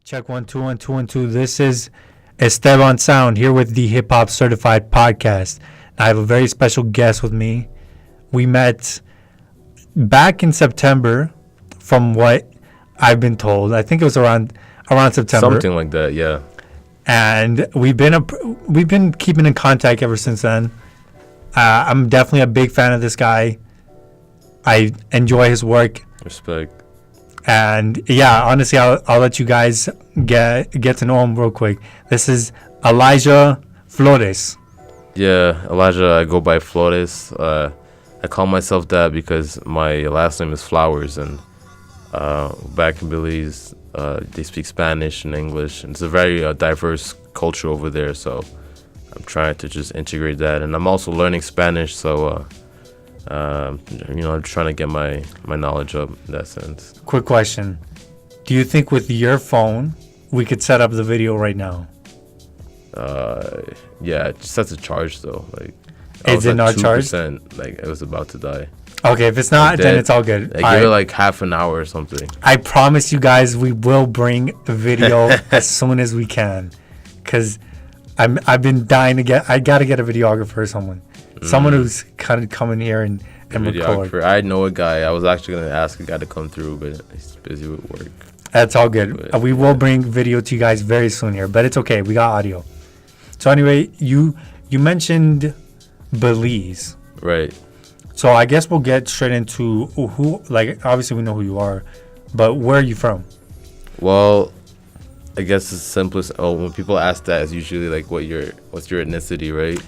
Check 1 2 1 2 1 2. This is Esteban Xound here with the HipHop Xertified podcast. I have a very special guest with me. We met back in September, from what I've been told. I think it was around September, something like that. Yeah. And we've been keeping in contact ever since then. I'm definitely a big fan of this guy. I enjoy his work. Respect. And yeah, honestly, I'll let you guys get to know him real quick. This is Elijah Flores. Yeah, Elijah. I go by Flores. I call myself that because my last name is Flowers, and back in Belize, they speak Spanish and English, and it's a very diverse culture over there. So I'm trying to just integrate that, and I'm also learning Spanish. So I'm trying to get my knowledge up in that sense. Quick question. Do you think with your phone, we could set up the video right now? Yeah, it just has to charge though. Like, is it not charged? Like, it was about to die. Okay, if it's not, then it's all good. Like, give it like half an hour or something. I promise you guys, we will bring the video as soon as we can, because I've been dying to get. I gotta get a videographer or someone who's kind of come in here and record. I know a guy. I was actually gonna ask a guy to come through, but he's busy with work. That's all good. We will bring video to you guys very soon here, but it's okay. We got audio. So anyway, you mentioned Belize, right? So I guess we'll get straight into who. Like, obviously we know who you are, but where are you from? Well, I guess the simplest. When people ask that, it's usually like, what's your ethnicity, right?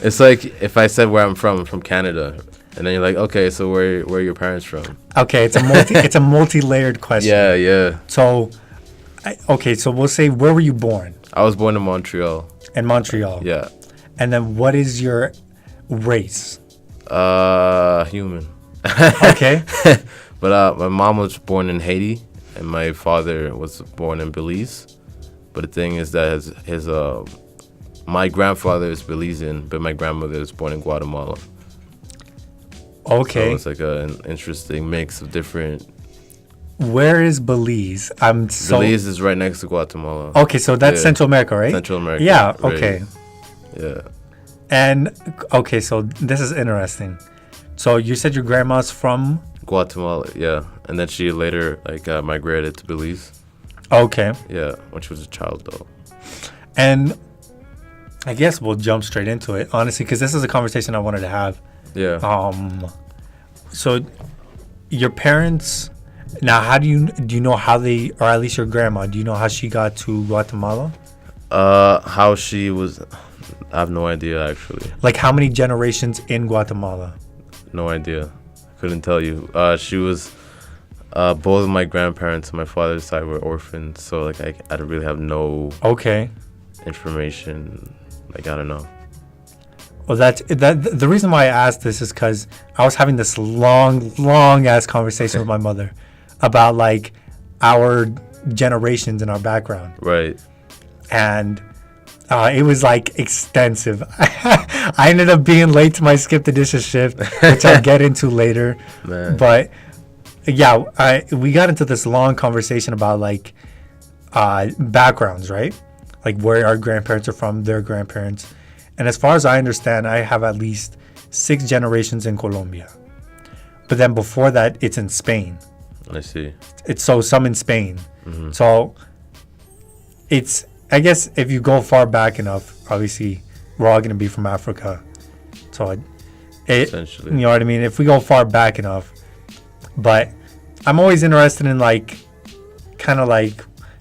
It's like if I said where I'm from Canada, and then you're like, okay, so where are your parents from? Okay, it's a multi-layered question. Yeah. So, so we'll say, where were you born? I was born in Montreal. In Montreal. Yeah. And then what is your race? Human. Okay. But my mom was born in Haiti, and my father was born in Belize. But the thing is that his my grandfather is Belizean, but my grandmother is born in Guatemala. Okay. So it's like an interesting mix of different. Where is Belize? Belize is right next to Guatemala. Okay, so that's Central America, right? Central America. Yeah, right. okay. Yeah. And, okay, so this is interesting. So you said your grandma's from? Guatemala, yeah. And then she later, migrated to Belize. Okay. Yeah, when she was a child, though. And I guess we'll jump straight into it, honestly, because this is a conversation I wanted to have. Yeah. So your parents... Now, how do you know how they, or at least your grandma, do you know how she got to Guatemala? How she was, I have no idea, actually. Like, how many generations in Guatemala? No idea. Couldn't tell you. She was, both of my grandparents on my father's side were orphans, so, I don't really have no information. I don't know. Well, the reason why I asked this is because I was having this long ass conversation with my mother about our generations and our background. Right. And it was extensive. I ended up being late to my skip the dishes shift, which I'll get into later. Man. But yeah, we got into this long conversation about backgrounds, right? Like where our grandparents are from, their grandparents. And as far as I understand, I have at least 6 generations in Colombia. But then before that, it's in Spain. I see. It's some in Spain. Mm-hmm. So it's, I guess if you go far back enough, obviously we're all going to be from Africa. So essentially, you know what I mean? If we go far back enough. But I'm always interested in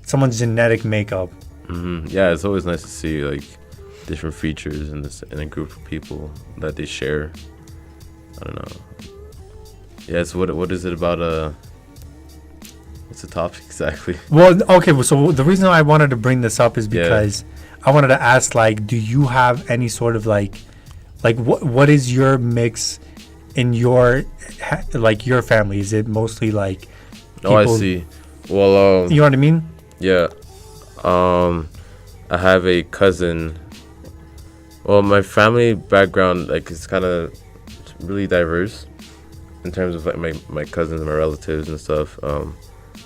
someone's genetic makeup. Mm-hmm. Yeah, it's always nice to see different features in a group of people that they share. I don't know. Yes, what is it about what's the topic exactly? Well, okay, so the reason I wanted to bring this up is because I wanted to ask do you have any sort of what is your mix in your your family? Is it mostly people, Oh, I see. Well, you know what I mean? Yeah. I have a cousin. Well, my family background is kind of really diverse in terms of my cousins and my relatives and stuff.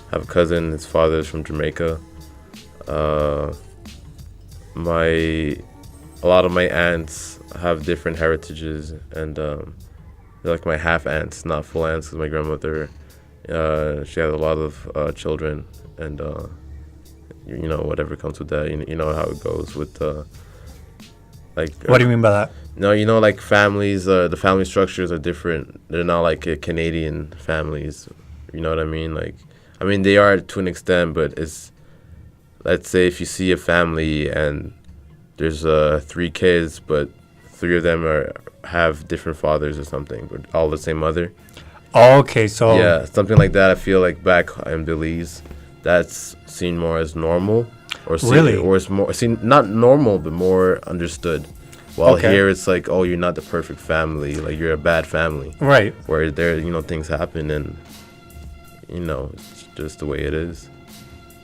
I have a cousin. His father is from Jamaica. A lot of my aunts have different heritages, and they're like my half aunts, not full aunts, because my grandmother, she had a lot of children, and whatever comes with that, you know how it goes with What do you mean by that? No, like families, the family structures are different. They're not like Canadian families. You know what I mean? Like, I mean, they are to an extent, but it's, let's say if you see a family and there's 3 kids, but 3 of them have different fathers or something, but all the same mother. Oh, okay, so yeah, something like that. I feel like back in Belize, that's seen more as normal, or really, or it's more seen not normal but more understood. While here it's like, oh, you're not the perfect family, like you're a bad family, right? Where there, things happen, and it's just the way it is.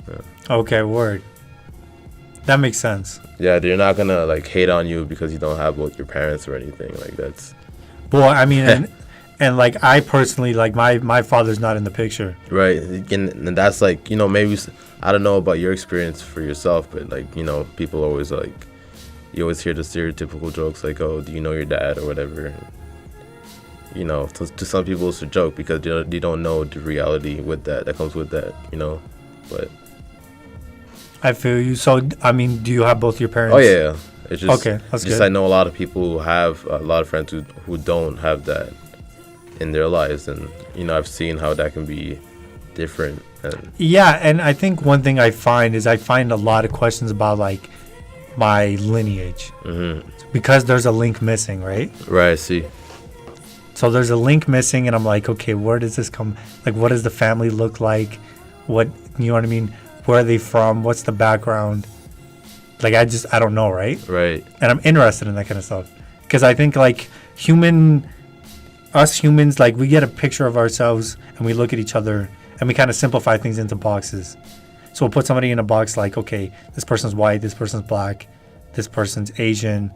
Yeah. Okay, word. That makes sense. Yeah, they're not gonna like hate on you because you don't have both your parents or anything like that's. Well, I mean, and like I personally, like my father's not in the picture. Right, and that's like maybe I don't know about your experience for yourself, but like people always like you always hear the stereotypical jokes like, oh, do you know your dad or whatever. To some people it's a joke because they don't know the reality with that comes with that, but. I feel you. So, I mean, do you have both your parents? Oh, yeah. It's just, okay, that's just good. I know a lot of people who have a lot of friends who don't have that in their lives. And, I've seen how that can be different. And yeah, and I think one thing I find a lot of questions about, like, my lineage. Mm-hmm. Because there's a link missing, right? Right, I see. So there's a link missing, and I'm like, okay, where does this come? Like, what does the family look like? What, you know what I mean? Where are they from? What's the background? Like, I don't know, right? Right. And I'm interested in that kind of stuff. Because I think, like, us humans, like, we get a picture of ourselves and we look at each other and we kind of simplify things into boxes. So we'll put somebody in a box like, okay, this person's white, this person's black, this person's Asian,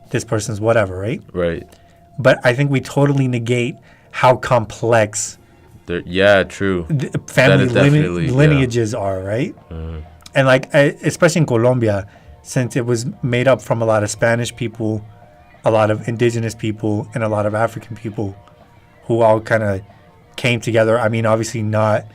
this person's whatever, right? Right. But I think we totally negate how complex yeah, true. Family lineages are, right? Mm-hmm. And like, especially in Colombia, since it was made up from a lot of Spanish people, a lot of indigenous people, and a lot of African people who all kind of came together. I mean, obviously not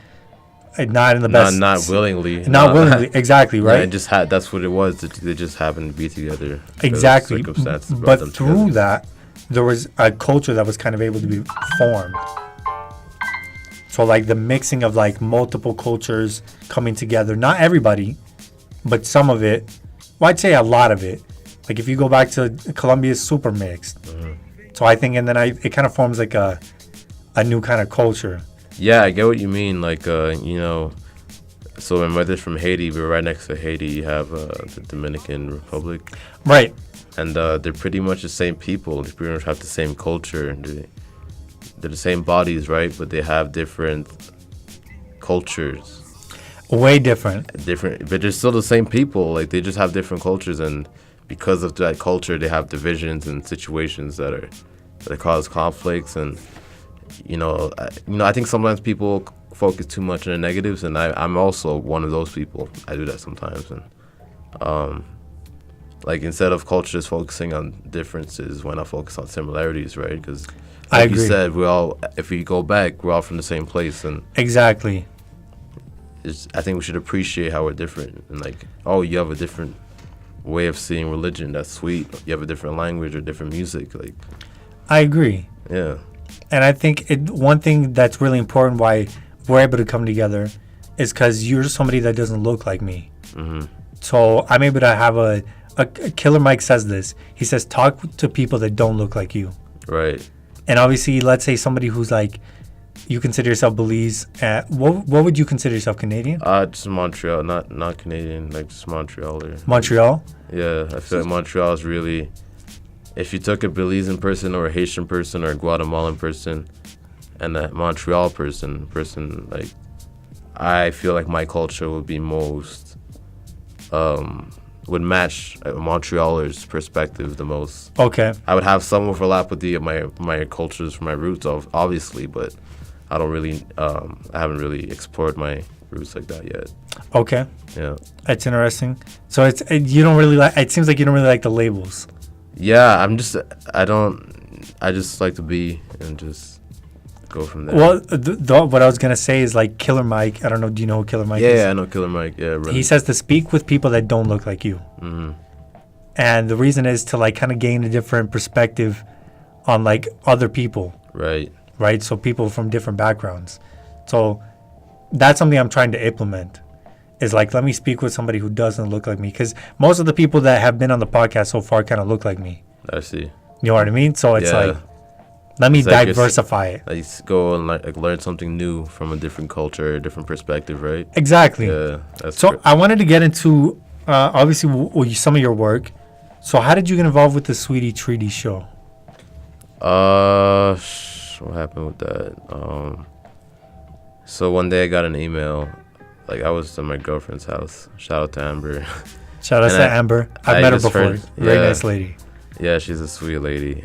in the best. Not willingly. Not willingly, exactly, right? Yeah, it just that's what it was. They just happened to be together. Exactly. But through together. that, there was a culture that was kind of able to be formed. So, like, the mixing of, like, multiple cultures coming together. Not everybody, but some of it. Well, I'd say a lot of it. Like, if you go back to Colombia, it's super mixed. Mm-hmm. So, I think, and then it kind of forms, like, a new kind of culture. Yeah, I get what you mean. Like, so my mother's from Haiti. We're right next to Haiti. You have the Dominican Republic. Right. And they're pretty much the same people. They pretty much have the same culture. They're the same bodies, right? But they have different cultures. Way different. But they're still the same people. Like, they just have different cultures, and because of that culture, they have divisions and situations that cause conflicts. And I think sometimes people focus too much on the negatives, and I'm also one of those people. I do that sometimes, and like, instead of cultures focusing on differences, why not focus on similarities, right? Because I agree. You said, if we go back, we're all from the same place, and exactly. I think we should appreciate how we're different, and like, oh, you have a different way of seeing religion. That's sweet. You have a different language or different music. Like, I agree. Yeah. And I think one thing that's really important why we're able to come together is because you're somebody that doesn't look like me. Mm-hmm. So I'm able to have a Killer Mike says this. He says, talk to people that don't look like you. Right. And obviously, let's say somebody who's like, you consider yourself Belize. What would you consider yourself, Canadian? Just Montreal, not Canadian, like just Montreal. Montreal? Yeah, I feel like Montreal is really, if you took a Belizean person or a Haitian person or a Guatemalan person and a Montreal person, like, I feel like my culture would be most, would match a Montrealer's perspective the most. Okay. I would have some overlap with my cultures from my roots, obviously, but I don't really I haven't really explored my roots like that yet. Okay. Yeah. That's interesting. So you don't really like. It seems like you don't really like the labels. Yeah, I just like to be and just go from there. Well, what I was gonna say is like Killer Mike. I don't know. Do you know who Killer Mike is? Yeah, I know Killer Mike. Yeah, really. He says to speak with people that don't look like you. Mm-hmm. And the reason is to like kind of gain a different perspective on like other people. Right. So people from different backgrounds. So that's something I'm trying to implement. Is like, let me speak with somebody who doesn't look like me, because most of the people that have been on the podcast so far kind of look like me. I see. You know what I mean? So it's like, let me diversify it. Like go and like learn something new from a different culture, a different perspective, right? Exactly. Yeah. So I wanted to get into obviously some of your work. So how did you get involved with the Sweety Treaty Show? What happened with that? So one day I got an email. Like, I was at my girlfriend's house. Shout out to Amber. Shout out to Amber. I've met her before. Very nice lady. Yeah, she's a sweet lady.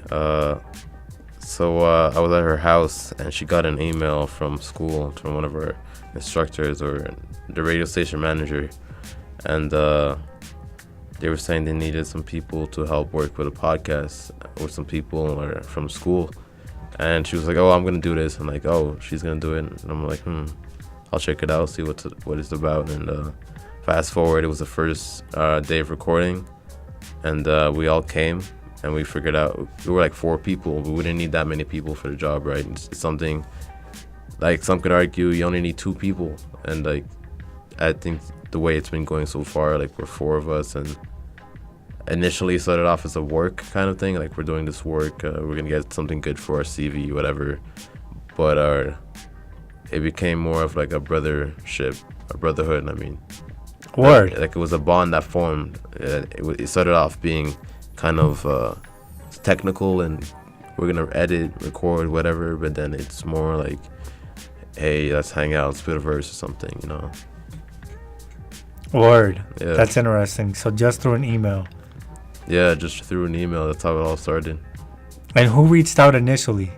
So I was at her house, and she got an email from school, from one of her instructors or the radio station manager. And they were saying they needed some people to help work with a podcast with some people from school. And she was like, oh, I'm going to do this. And like, oh, she's going to do it. And I'm like, I'll check it out, see what it's about. And fast forward, it was the first day of recording, and we all came, and we figured out we were like 4 people, but we didn't need that many people for the job, right? It's something like some could argue you only need 2 people, and like I think the way it's been going so far, like we're 4 of us, and initially started off as a work kind of thing, like we're doing this work, we're gonna get something good for our CV, whatever, but it became more of like a brotherhood, I mean. Word. Like it was a bond that formed. It started off being kind of technical and we're going to edit, record, whatever. But then it's more like, hey, let's hang out, spit a verse or something, you know. Word. Yeah. That's interesting. So just through an email. Yeah, just through an email. That's how it all started. And who reached out initially?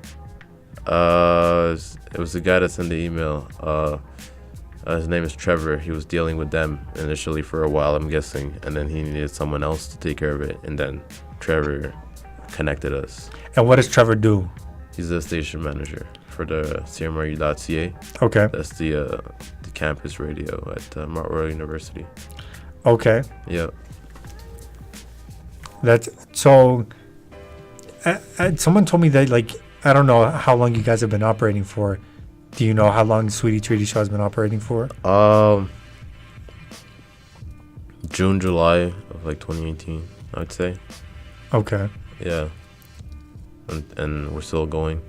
It was the guy that sent the email. His name is Trevor. He was dealing with them initially for a while, I'm guessing, and then he needed someone else to take care of it, and then Trevor connected us. And what does Trevor do? He's the station manager for the MRU.ca. Okay. That's the campus radio at MRU University. Okay. Yeah. That's so. Someone told me that, like, I don't know how long you guys have been operating for. Do you know how long the Sweety Treaty Show has been operating for? June, July of like 2018, I'd say. Okay. Yeah. And we're still going.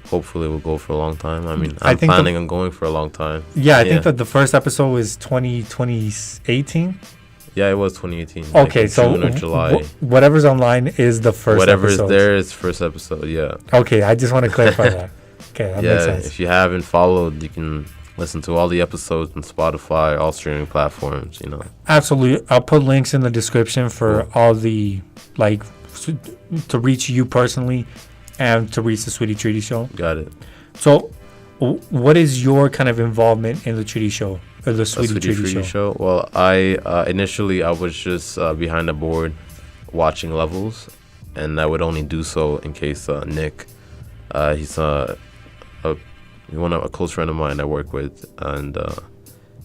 Hopefully we'll go for a long time. I mean, I'm planning on going for a long time. Yeah, I think that the first episode was 2018. Yeah, it was 2018. Okay, like so June or July. Whatever's online is the first Whatever's episode. there is first episode, yeah. Okay, I just want to clarify that. Okay, that makes sense. If you haven't followed, you can listen to all the episodes on Spotify, all streaming platforms, you know. Absolutely. I'll put links in the description for all the, like, to reach you personally and to reach the Sweety Treaty Show. Got it. So, what is your kind of involvement in the Treaty Show, or the Sweety Treaty Show? Well, I initially I was just behind the board watching levels, and I would only do so in case Nick, he's a close friend of mine I work with, and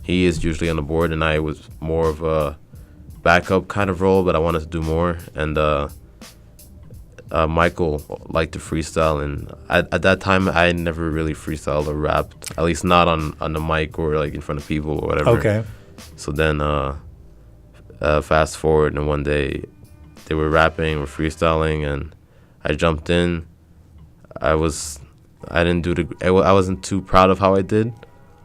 he is usually on the board, and I was more of a backup kind of role, but I wanted to do more, and Michael liked to freestyle, and at that time I never really freestyled or rapped, at least not on the mic or like in front of people or whatever. Okay. So then fast forward, and one day they were rapping or freestyling, and I jumped in. I wasn't too proud of how I did.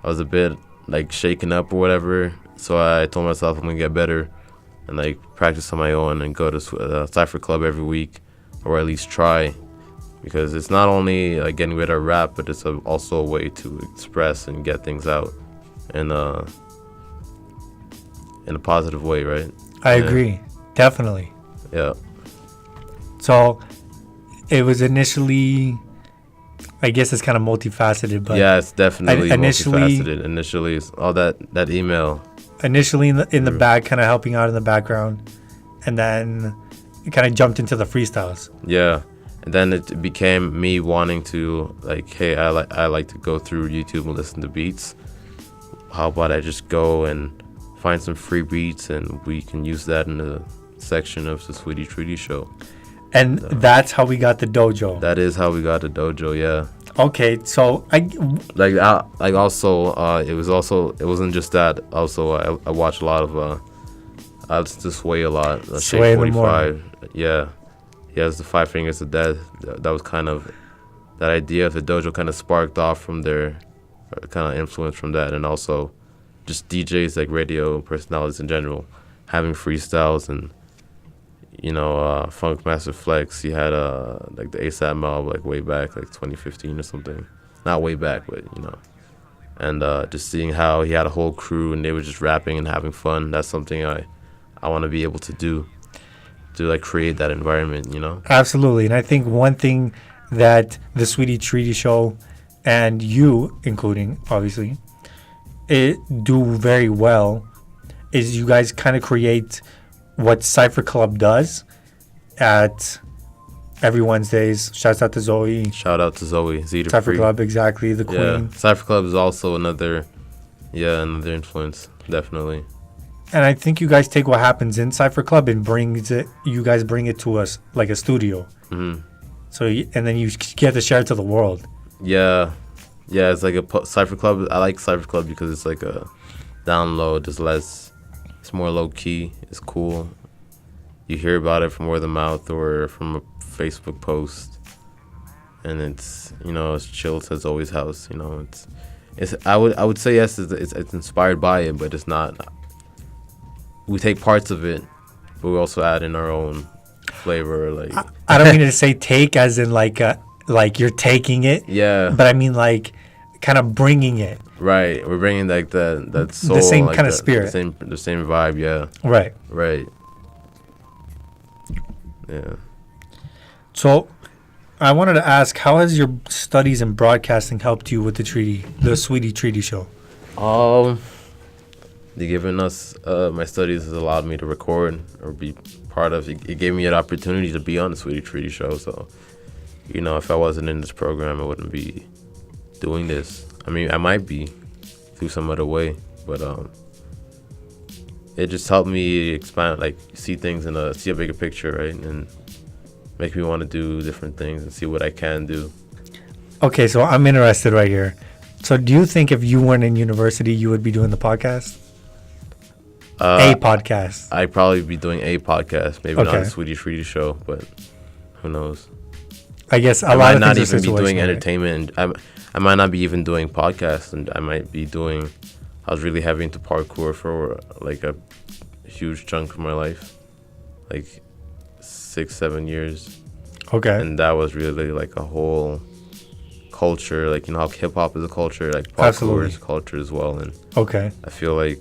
I was a bit like shaken up or whatever, so I told myself I'm gonna get better and like practice on my own and go to Cypher Club every week, or at least try, because it's not only like getting better at rap, but it's also a way to express and get things out in a positive way, right? I agree, definitely. Yeah. So it was initially, I guess it's kind of multifaceted, but yeah, it's definitely initially, multifaceted. Initially, it's all that email. Initially in the back, kind of helping out in the background, and then it kind of jumped into the freestyles. Yeah, and then it became me wanting to like, hey, I like to go through YouTube and listen to beats. How about I just go and find some free beats, and we can use that in the section of the Sweety Treaty Show. And that's how we got the dojo. That is how we got the dojo. Yeah. Okay, so it wasn't just that. Also, I watch a lot of I listen to Sway a lot. Sway in the 45. Yeah, he has the 5 Fingers of Death. That was kind of that idea of the dojo kind of sparked off from there, kind of influence from that, and also just DJs like radio personalities in general having freestyles and. Funk Master Flex, he had like the ASAP mob like way back, like 2015 or something. Not way back, but and just seeing how he had a whole crew and they were just rapping and having fun. That's something I want to be able to do, to like create that environment, Absolutely, and I think one thing that the Sweety Treaty Show and you, including obviously, it do very well is you guys kind of create what Cypher Club does at every Wednesdays. Shouts out to Zoe. Shout out to Zoe. Zeta Cypher Free. Club, exactly, the queen. Yeah, Cypher Club is also another influence, definitely. And I think you guys take what happens in Cypher Club and you guys bring it to us like a studio. Mm-hmm. So, and then you get to share it to the world. Yeah, it's like a Cypher Club. I like Cypher Club because it's like a download, just less. It's more low key. It's cool. You hear about it from word of mouth or from a Facebook post, and it's it's chill. It's always house. It's I would say yes. It's inspired by it, but it's not. We take parts of it, but we also add in our own flavor. Like I don't mean to say take as in like you're taking it. Yeah. But I mean like kind of bringing it. Right, we're bringing like that soul, the same like kind of spirit, the same vibe, yeah. Right. Yeah. So, I wanted to ask, how has your studies in broadcasting helped you with the Sweety Treaty Show? They given us my studies has allowed me to record or be part of. It gave me an opportunity to be on the Sweety Treaty Show. So, if I wasn't in this program, I wouldn't be doing this. I mean, I might be through some other way, but it just helped me expand, like see things and see a bigger picture, right? And make me want to do different things and see what I can do. Okay, so I'm interested right here. So do you think if you weren't in university, you would be doing the podcast? A podcast. I'd probably be doing a podcast, maybe not the Sweety Treaty Show, but who knows? I guess I might not even be doing entertainment. I might not be even doing podcasts, and I might be doing. I was really heavy into parkour for like a huge chunk of my life, like 6-7 years. Okay. And that was really like a whole culture, like how hip hop is a culture, like parkour Absolutely. is a culture as well. And okay, I feel like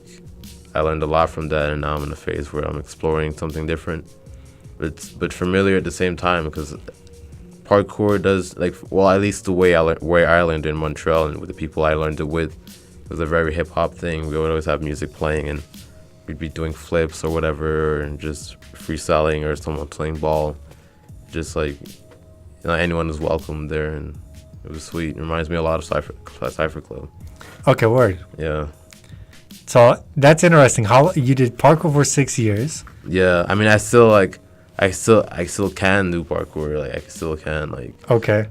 I learned a lot from that, and now I'm in a phase where I'm exploring something different, but familiar at the same time because. Parkour does at least the way I learned in Montreal and with the people I learned it with, it was a very hip hop thing. We would always have music playing and we'd be doing flips or whatever and just freestyling or someone playing ball. Just anyone is welcome there and it was sweet. It reminds me a lot of Cypher Club. Okay, word. Yeah. So that's interesting. How you did parkour for 6 years? Yeah, I mean I still can do parkour. Like I still can okay,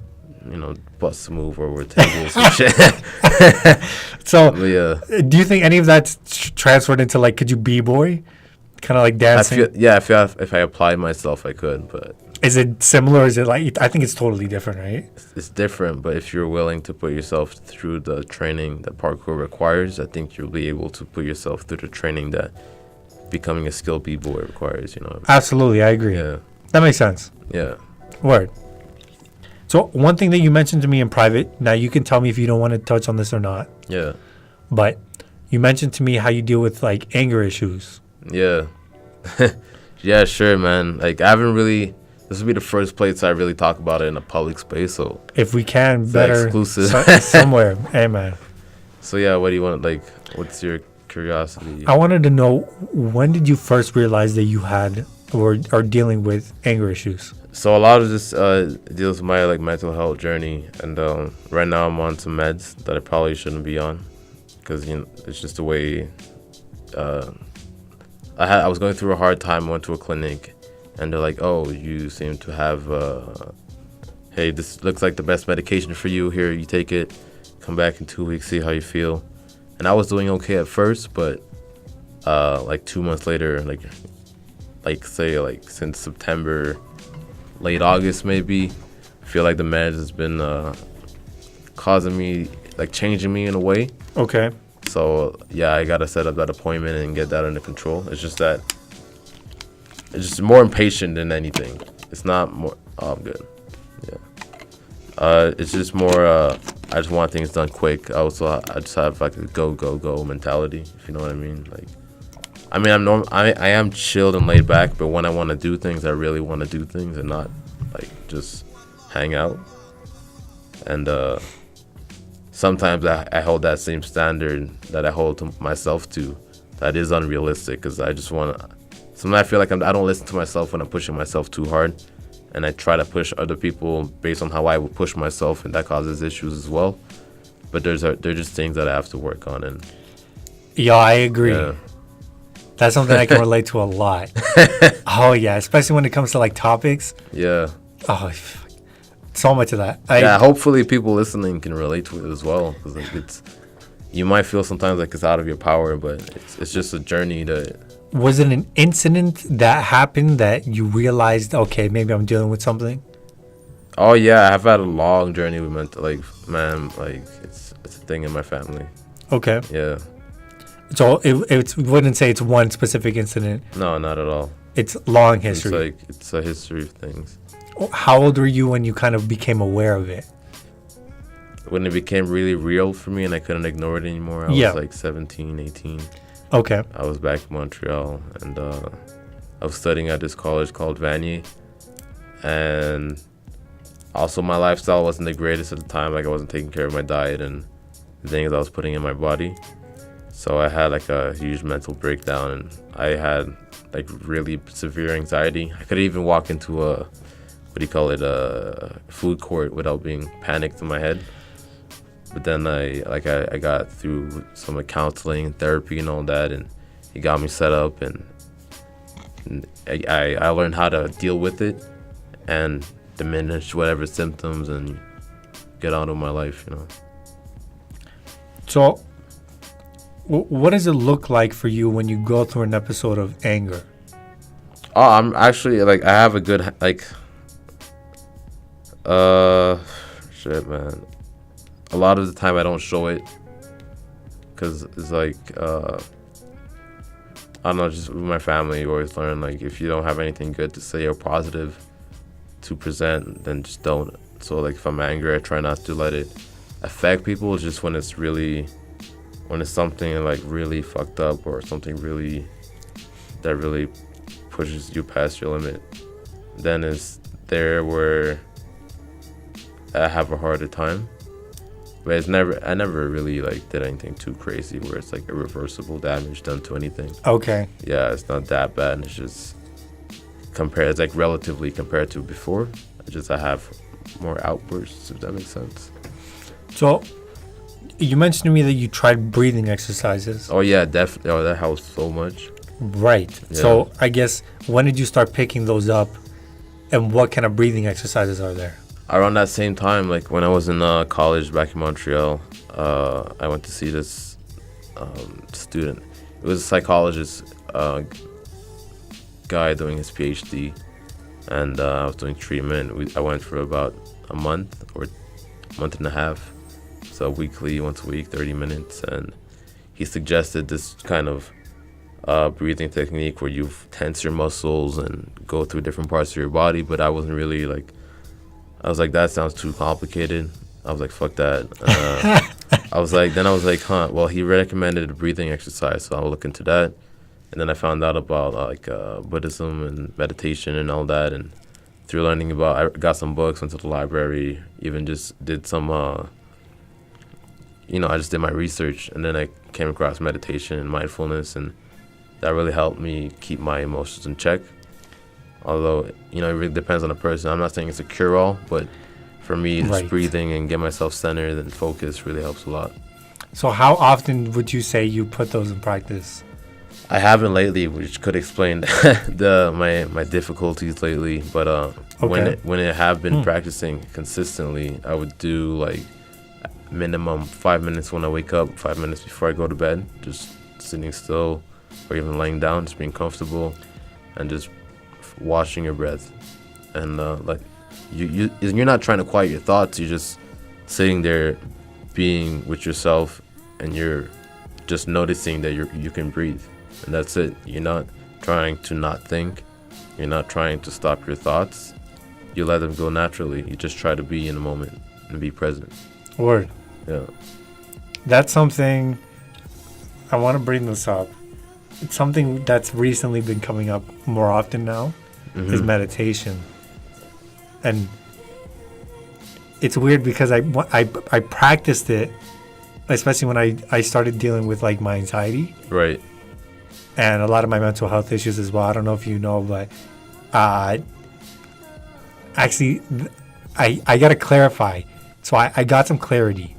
bust a move over tables and shit. So yeah. Do you think any of that's transferred into could you b-boy, kind of like dancing? I feel if I applied myself, I could. But is it similar? Is it I think it's totally different, right? It's different, but if you're willing to put yourself through the training that parkour requires, I think you'll be able to put yourself through the training that becoming a skilled b-boy requires, Absolutely, I agree. Yeah. That makes sense. Yeah. Word. So one thing that you mentioned to me in private, now you can tell me if you don't want to touch on this or not. Yeah. But you mentioned to me how you deal with anger issues. Yeah. Yeah, sure, man. I haven't really This will be the first place I really talk about it in a public space. So if we can, it's better exclusive somewhere. Hey, man. So yeah, what do you want? Like, what's your curiosity? I wanted to know, when did you first realize that you had or are dealing with anger issues? So a lot of this deals with my like mental health journey, and right now I'm on some meds that I probably shouldn't be on, because it's just the way. I was going through a hard time. I went to a clinic, and they're like, "Oh, you seem to have. Hey, this looks like the best medication for you. Here, you take it. Come back in 2 weeks, see how you feel." And I was doing okay at first, but like 2 months later, like say like since September, late August maybe, I feel like the meds has been causing me, like changing me in a way. Okay. So yeah, I gotta set up that appointment and get that under control. It's just that it's just more impatient than anything. It's not more. Oh, I'm good. Yeah. It's just more. I just want things done quick. I just have like a go mentality. If you know what I mean. Like, I mean, I am chilled and laid back, but when I want to do things, I really want to do things and not like just hang out. And sometimes I hold that same standard that I hold to myself to. That is unrealistic, because I just want to. Sometimes I feel like I don't listen to myself when I'm pushing myself too hard, and I try to push other people based on how I would push myself, and that causes issues as well. But they're just things that I have to work on. And yeah, I agree. Yeah. That's something I can relate to a lot. Oh yeah, especially when it comes to like topics. Yeah. Oh, so much of that. Yeah. Hopefully, people listening can relate to it as well, because like you might feel sometimes like it's out of your power, but it's just a journey to. Was it an incident that happened that you realized, okay, maybe I'm dealing with something? Oh yeah, I've had a long journey with mental, like, man, like it's a thing in my family. Okay. Yeah. So it wouldn't say it's one specific incident. No, not at all. It's long history. It's a history of things. How old were you when you kind of became aware of it? When it became really real for me and I couldn't ignore it anymore, I was like 17, 18. Okay. I was back in Montreal, and I was studying at this college called Vanier. And also my lifestyle wasn't the greatest at the time. Like, I wasn't taking care of my diet and the things I was putting in my body. So I had like a huge mental breakdown, and I had like really severe anxiety. I couldn't even walk into a food court without being panicked in my head. But then I got through some counseling, therapy, and all that, and he got me set up, and I learned how to deal with it and diminish whatever symptoms and get on with my life, you know. So, what does it look like for you when you go through an episode of anger? Oh, I'm actually like, I have a good shit, man. A lot of the time I don't show it, because it's like, I don't know, just with my family, you always learn, like, if you don't have anything good to say or positive to present, then just don't. So, like, if I'm angry, I try not to let it affect people. Just when it's something, like, really fucked up, or something that really pushes you past your limit, then it's there where I have a harder time. But I never really like did anything too crazy where it's like irreversible damage done to anything. Okay. Yeah, it's not that bad. It's just it's like relatively compared to before. I have more outbursts, if that makes sense. So you mentioned to me that you tried breathing exercises. Oh yeah, definitely. Oh, that helps so much. Right. Yeah. So I guess, when did you start picking those up, and what kind of breathing exercises are there? Around that same time, like when I was in college back in Montreal, I went to see this student. It was a psychologist guy doing his PhD, and I was doing treatment. I went for about a month or a month and a half, so weekly, once a week, 30 minutes, and he suggested this kind of breathing technique where you tense your muscles and go through different parts of your body, but I wasn't really like, I was like, that sounds too complicated. I was like, fuck that. I was like, well, he recommended a breathing exercise, so I'll look into that. And then I found out about like Buddhism and meditation and all that, and through learning about, I got some books, went to the library, even just did some, I just did my research, and then I came across meditation and mindfulness, and that really helped me keep my emotions in check. Although, it really depends on the person. I'm not saying it's a cure-all, but for me, just breathing and get myself centered and focused really helps a lot. So how often would you say you put those in practice? I haven't lately, which could explain my difficulties lately. But when I have been practicing consistently, I would do like minimum 5 minutes when I wake up, 5 minutes before I go to bed, just sitting still or even laying down, just being comfortable and just watching your breath. And you're not trying to quiet your thoughts. You're just sitting there being with yourself, and you're just noticing that you can breathe, and that's it. You're not trying to not think. You're not trying to stop your thoughts. You let them go naturally. You just try to be in the moment and be present. Word. Yeah. That's something I want to bring this up. It's something that's recently been coming up more often now, is meditation. And it's weird because I practiced it, especially when I started dealing with like my anxiety. Right. And a lot of my mental health issues as well. I don't know if you know, but actually, I got to clarify. So I got some clarity.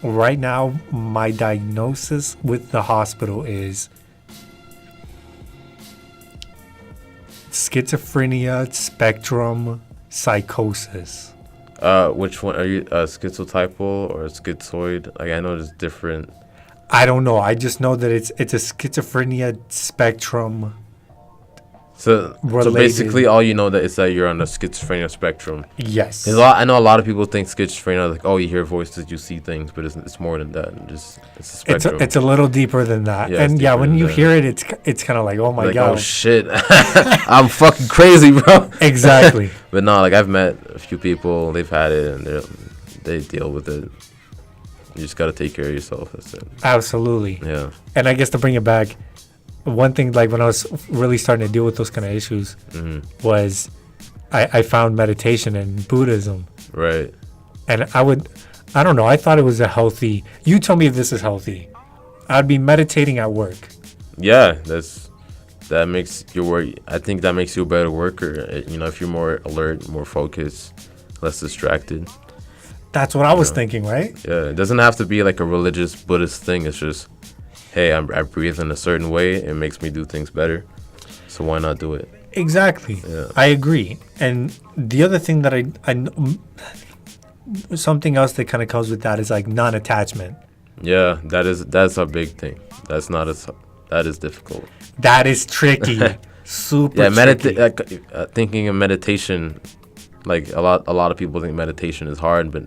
Right now, my diagnosis with the hospital is schizophrenia spectrum psychosis. Which one are you? Schizotypal or schizoid? Like, I know there's different. I don't know. I just know that it's a schizophrenia spectrum. So basically, all you know that is that you're on the schizophrenia spectrum. Yes. I know a lot of people think schizophrenia, like, oh, you hear voices, you see things, but it's more than that. It's a spectrum. It's a little deeper than that. Yeah, and yeah, when you hear it, it's kind of like, oh my God. Oh shit, I'm fucking crazy, bro. Exactly. But no, like, I've met a few people, they've had it, and they deal with it. You just gotta take care of yourself. That's it. Absolutely. Yeah. And I guess to bring it back, one thing, like when I was really starting to deal with those kind of issues, was I found meditation and Buddhism. Right. And I don't know, I thought it was a healthy, you tell me if this is healthy. I'd be meditating at work. Yeah, that makes your work, I think that makes you a better worker. If you're more alert, more focused, less distracted. That's what I was thinking, right? Yeah, it doesn't have to be like a religious Buddhist thing. It's just, hey, I breathe in a certain way. It makes me do things better. So why not do it? Exactly. Yeah. I agree. And the other thing that something else that kind of comes with that is like non-attachment. Yeah, that's a big thing. That is difficult. That is tricky. Super tricky. Thinking of meditation, like a lot of people think meditation is hard, but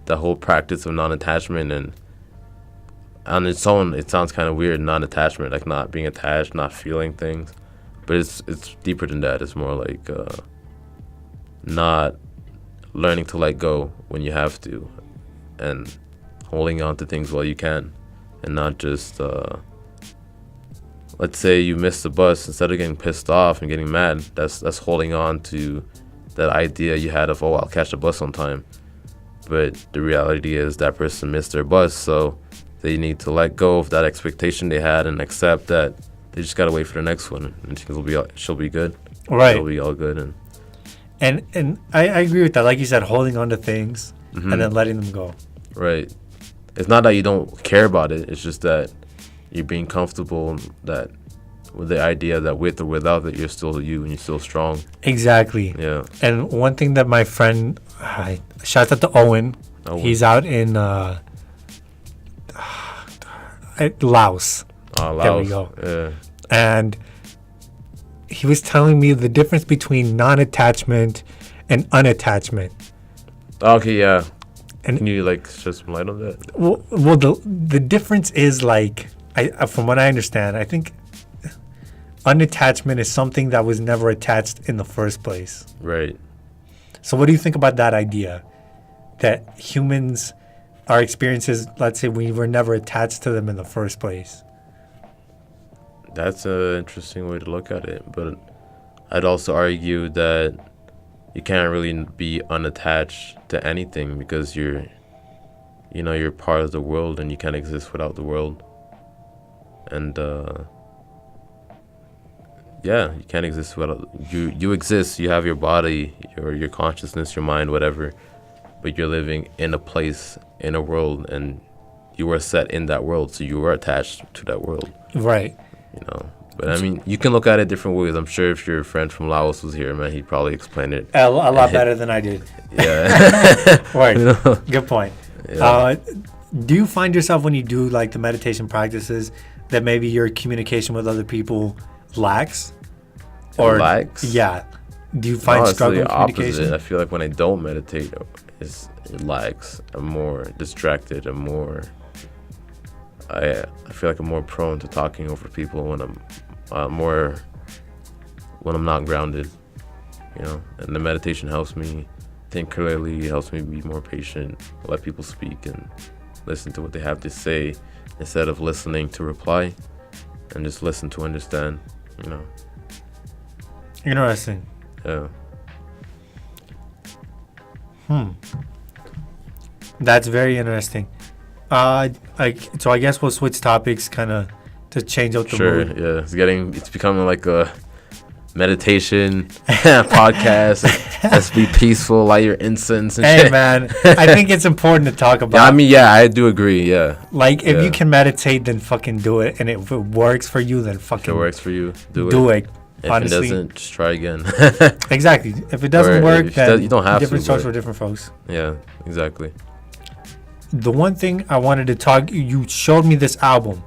the whole practice of non-attachment and on its own, it sounds kind of weird, non-attachment, like not being attached, not feeling things. But it's deeper than that. It's more like not learning to let go when you have to, and holding on to things while you can, and not just, let's say you missed the bus, instead of getting pissed off and getting mad, that's holding on to that idea you had of, oh, I'll catch the bus on time. But the reality is that person missed their bus, so they need to let go of that expectation they had and accept that they just gotta wait for the next one, and she'll be good. Right. She'll be all good. And I agree with that. Like you said, holding on to things and then letting them go. Right. It's not that you don't care about it. It's just that you're being comfortable that with the idea that with or without it, you're still you and you're still strong. Exactly. Yeah. And one thing that my friend, shout out to Owen. He's out in Laos. Laos. There we go. Yeah. And he was telling me the difference between non-attachment and unattachment. Okay, yeah. And can you shed some light on that? Well, the difference is from what I understand, I think unattachment is something that was never attached in the first place. Right. So what do you think about that idea? That humans, our experiences, let's say we were never attached to them in the first place. That's an interesting way to look at it. But I'd also argue that you can't really be unattached to anything because you're part of the world and you can't exist without the world. And you can't exist without you exist. You have your body, your consciousness, your mind, whatever, but you're living in a place, in a world, and you were set in that world, so you were attached to that world. Right. But I mean, you can look at it different ways. I'm sure if your friend from Laos was here, man, he'd probably explain it a lot better than I did. Yeah. Right. Good point. Yeah. Do you find yourself when you do like the meditation practices that maybe your communication with other people lacks? Lacks? Yeah. Do you find struggle in communication? Opposite. I feel like when I don't meditate, it lacks. I'm more distracted. I feel like I'm more prone to talking over people when I'm not grounded, And the meditation helps me think clearly, helps me be more patient, let people speak and listen to what they have to say instead of listening to reply, and just listen to understand, Interesting. Yeah. That's very interesting. So I guess we'll switch topics kind of to change out the mood. Yeah. It's becoming like a meditation podcast. Let's be peaceful, light your incense and hey, shit. man, I think it's important to talk about. I do agree, yeah. Like, if you can meditate, then fucking do it. And if it works for you, then fucking... If it works for you, do it. If honestly. It doesn't, just try again. Exactly. If it doesn't work, then you don't have different to, strokes for different folks. Yeah, exactly. The one thing I wanted to talk... You showed me this album.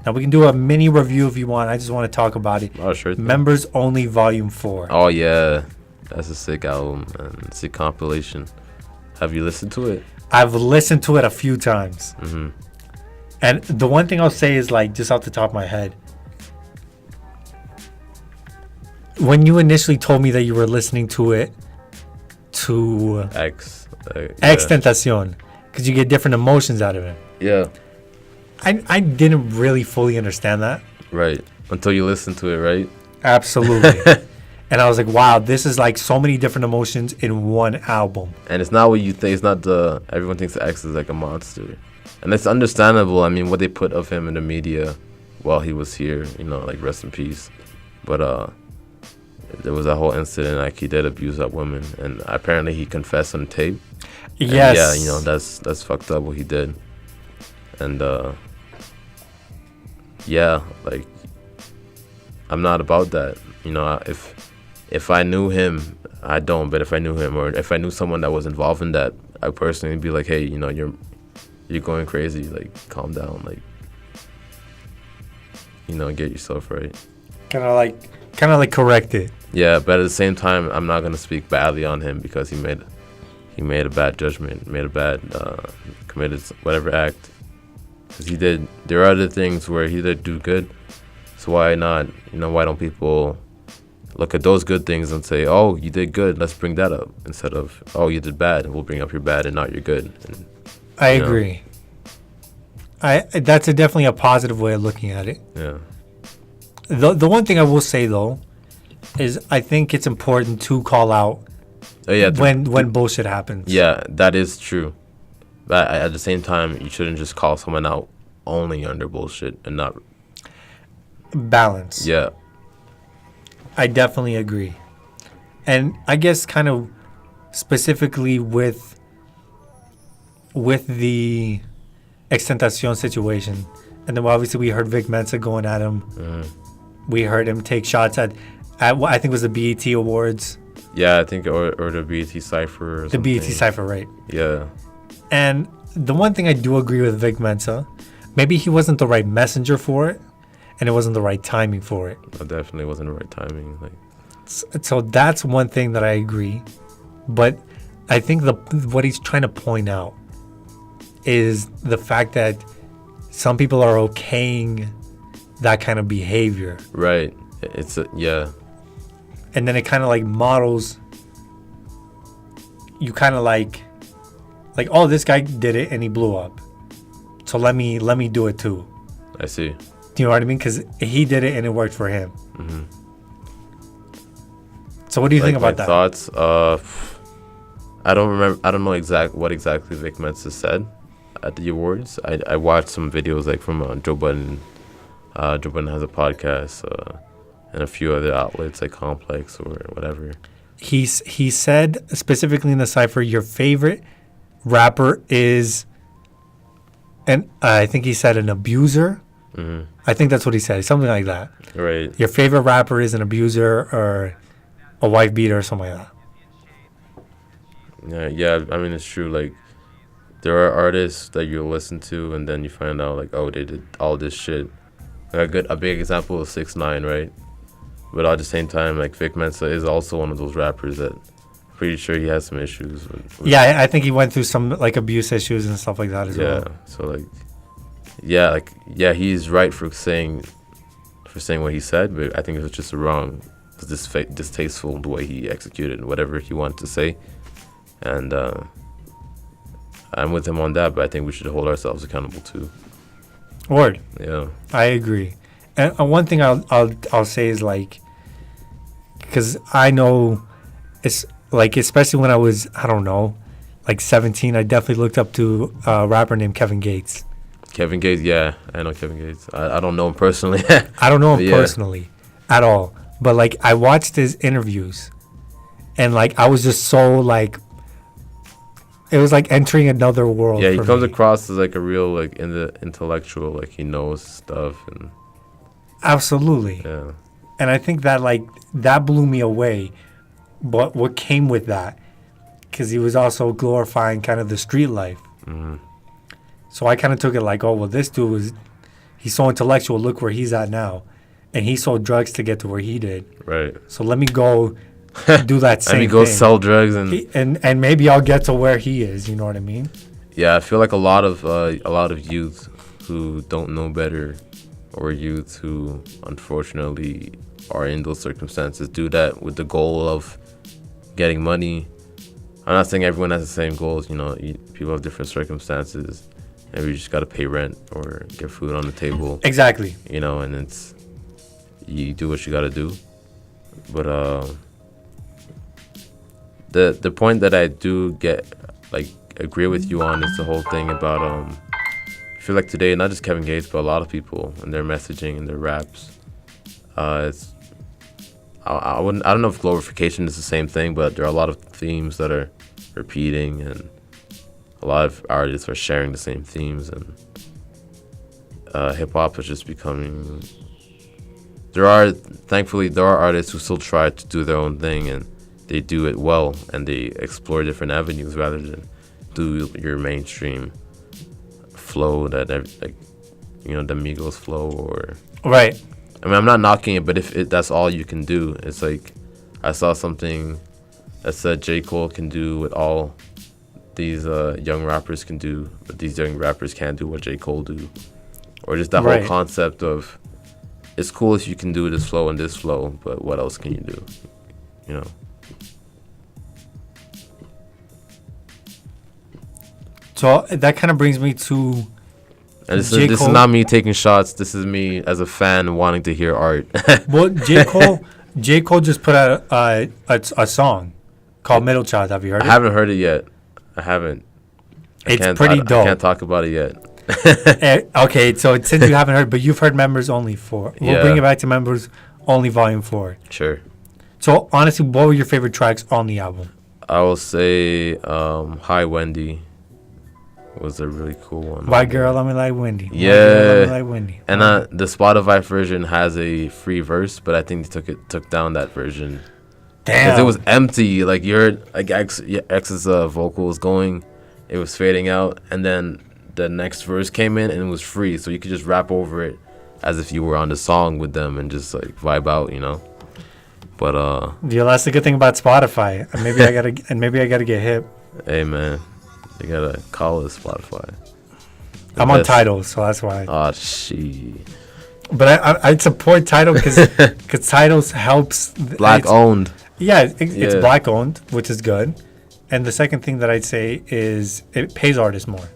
Now, we can do a mini review if you want. I just want to talk about it. Oh, sure. Members Only Volume 4. Oh, yeah. That's a sick album and sick compilation. Have you listened to it? I've listened to it a few times. Mm-hmm. And the one thing I'll say is, like, just off the top of my head, when you initially told me that you were listening to it to Tentacion, because you get different emotions out of it. Yeah. I didn't really fully understand that. Right. Until you listen to it, right? Absolutely. And I was like, wow, this is like so many different emotions in one album. And it's not what you think. It's not everyone thinks X is like a monster. And it's understandable. I mean, what they put of him in the media while he was here, like rest in peace. But there was that whole incident, like he did abuse that woman. And apparently he confessed on tape. Yes. And yeah, that's fucked up what he did. And like I'm not about that. If I knew him, I don't. But if I knew him, or if I knew someone that was involved in that, I personally would be like, hey, you're going crazy. Like, calm down. Like, get yourself right. Kind of like correct it. Yeah, but at the same time, I'm not gonna speak badly on him because he made a bad judgment, committed whatever act. Because there are other things where he did do good. So why not, why don't people look at those good things and say, oh, you did good, let's bring that up. Instead of, oh, you did bad, and we'll bring up your bad and not your good. And, I agree. That's definitely a positive way of looking at it. Yeah. The one thing I will say, though, is I think it's important to call out when bullshit happens. Yeah, that is true. But at the same time, you shouldn't just call someone out only under bullshit and not... Balance. Yeah. I definitely agree. And I guess kind of specifically with the Extentacion situation, and then obviously we heard Vic Mensa going at him. Mm-hmm. We heard him take shots at what I think was the BET Awards. Yeah, I think, or the BET Cypher or something. The BET Cypher, right. Yeah. And the one thing I do agree with Vic Mensa, maybe he wasn't the right messenger for it, and it wasn't the right timing for it. It definitely wasn't the right timing. So that's one thing that I agree. But I think what he's trying to point out is the fact that some people are okaying that kind of behavior. Right. Yeah. And then it kind of like models, you kind of like, oh, this guy did it and he blew up, so let me do it too. I see. Do you know what I mean? Because he did it and it worked for him. Mm-hmm. So what do you think about my that? Thoughts? I don't remember. I don't know what exactly Vic Mensa said at the awards. I watched some videos like from Joe Budden. Joe Budden has a podcast, and a few other outlets like Complex or whatever. He said specifically in the cipher, your favorite rapper is, and I think he said an abuser. Mm-hmm. I think that's what he said, something like that. Right. Your favorite rapper is an abuser or a wife beater or something like that. Yeah. I mean, it's true. Like, there are artists that you listen to, and then you find out like, oh, they did all this shit. Like a big example is 6ix9ine, right? But at the same time, like Vic Mensa is also one of those rappers that I'm pretty sure he has some issues with. Yeah, I think he went through some like abuse issues and stuff like that as well. Yeah, so he's right for saying what he said, but I think it was just wrong. It was distasteful the way he executed whatever he wanted to say, and I'm with him on that. But I think we should hold ourselves accountable too. Word. Yeah, I agree. And one thing I'll say is like, because I know it's like, especially when I was, I don't know, like 17, I definitely looked up to a rapper named Kevin Gates. Kevin Gates, yeah, I know Kevin Gates. I don't know him personally. I don't know him personally at all. But like, I watched his interviews, and like, I was just so like, it was like entering another world. Yeah, he comes across as like a real like intellectual, like he knows stuff and. Absolutely. Yeah. And I think that like that blew me away. But what came with that, because he was also glorifying kind of the street life. Mm-hmm. So I kind of took it like, oh well, this dude he's so intellectual. Look where he's at now, and he sold drugs to get to where he did. Right. So let me go do that same. Let me go sell drugs and maybe I'll get to where he is. You know what I mean? Yeah, I feel like a lot of youth who don't know better, or youth who unfortunately are in those circumstances, do that with the goal of getting money. I'm not saying everyone has the same goals. You know, people have different circumstances. Maybe you just got to pay rent or get food on the table. Exactly. You know, and you do what you got to do. But the point that I do agree with you on is the whole thing about I feel like today, not just Kevin Gates, but a lot of people and their messaging and their raps, it's I don't know if glorification is the same thing, but there are a lot of themes that are repeating, and a lot of artists are sharing the same themes, and hip hop is just becoming. Thankfully there are artists who still try to do their own thing, and they do it well, and they explore different avenues rather than do your mainstream flow that the Migos flow or right. I mean, I'm not knocking it, but if that's all you can do, it's like I saw something that said J. Cole can do what all these young rappers can do, but these young rappers can't do what J. Cole do, or just that whole concept of it's cool if you can do this flow and this flow, but what else can you do? You know. So that kind of brings me to. And this is not me taking shots. This is me as a fan wanting to hear art. Well, J. Cole just put out a song called Middle Child. Have you heard it? I haven't heard it yet. I haven't. It's pretty dope. I can't talk about it yet. Okay, so since you haven't heard, but you've heard Members Only 4. We'll bring it back to Members Only Volume 4. Sure. So, honestly, what were your favorite tracks on the album? I will say Hi, Wendy was a really cool one. White girl, let me like Wendy. Yeah. Girl, let me like Wendy. And the Spotify version has a free verse, but I think they took down that version. Damn. Because it was empty. Like, you heard like X's vocal was going. It was fading out. And then the next verse came in and it was free. So you could just rap over it as if you were on the song with them and just like vibe out, you know? But yeah, that's the good thing about Spotify. And maybe I gotta get hip. Hey man, they gotta call it Spotify. I'm on Tidal, so that's why. Oh shit. But I'd support Tidal because Tidal helps. Black owned. Yeah, it's black owned, which is good. And the second thing that I'd say is it pays artists more.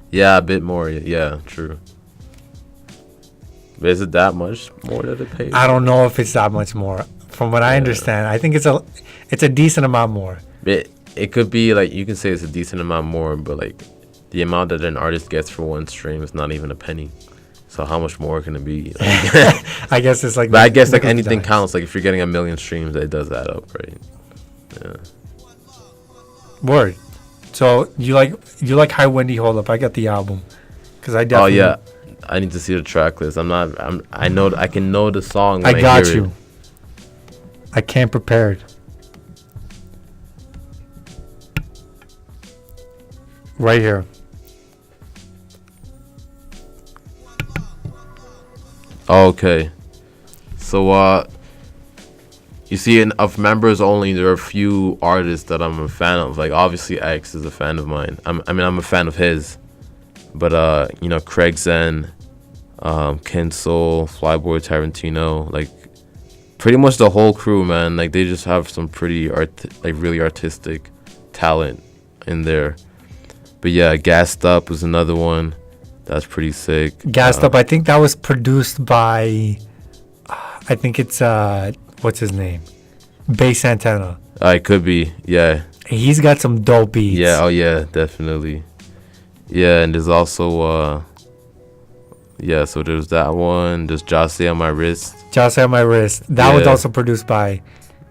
Yeah, a bit more. Yeah, true. But is it that much more that it pays? I don't know if it's that much more. From what I understand, I think it's a decent amount more. It could be like, you can say it's a decent amount more, but like the amount that an artist gets for one stream is not even a penny. So how much more can it be? Like, I guess it's like. But I guess like anything counts. Like if you're getting 1 million streams, it does add up, right? Yeah. Word. So you like High Windy? Hold up, I got the album. Cause I definitely. Oh yeah, I need to see the track list. I know I can know the song. I When got hear you. It. I can't prepared. Right here. Okay. So you see, of members only, there are a few artists that I'm a fan of. Like obviously X is a fan of mine. I'm a fan of his. But Craig Zen, Ken Soul, Flyboy Tarantino, like pretty much the whole crew, man. Like they just have some pretty really artistic talent in there. But yeah, Gassed Up was another one that's pretty sick. Gassed Up, I think that was produced by, I think it's what's his name, Bass Antenna. It could be, yeah. He's got some dope beats. Yeah, oh yeah, definitely. Yeah, and there's also so there's that one. There's Jose on My Wrist. Jose on My Wrist. That was also produced by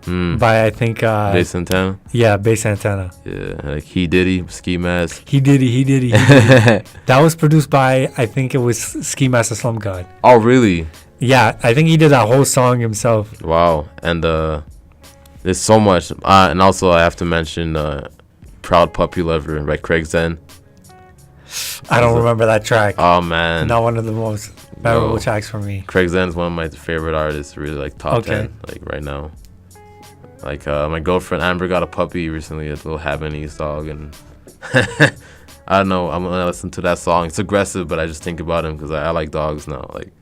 I think Bass Antenna. Yeah, Bass Antenna. Yeah, like He Diddy, Ski Mask. He did. That was produced by, I think it was Ski Mask the Slum God. Oh really? Yeah, I think he did that whole song himself. Wow. And there's so much. And also I have to mention Proud Puppy Lover by Craig Zen. I don't remember that track. Oh man, not one of the most memorable tracks for me. Craig Zen's one of my favorite artists, really, like top 10, like right now. Like my girlfriend Amber got a puppy recently, a little Havanese dog, and I don't know, I'm gonna listen to that song. It's aggressive, but I just think about him because I like dogs now. Like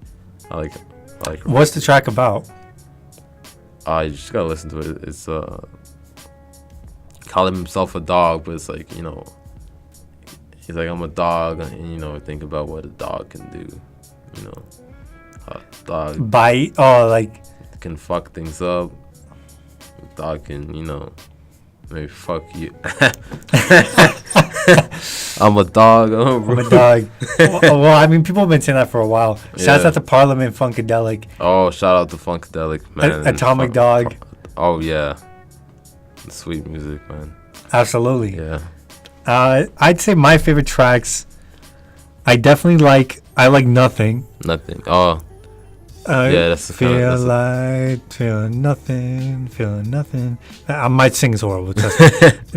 I like. What's the track about? You just gotta listen to it. It's calling himself a dog, but it's like, he's like, I'm a dog, and think about what a dog can do. A dog bite. Oh, like can fuck things up. A dog can, maybe fuck you. I'm a dog. I'm a dog. Well, I mean, people have been saying that for a while. Shouts out to Parliament Funkadelic. Oh, shout out to Funkadelic, man. Atomic Dog. Oh yeah, sweet music, man. Absolutely. Yeah. I'd say my favorite tracks, I like Nothing. Nothing. Oh. Yeah, that's the feel nothing. I might sing is horrible. Trust me.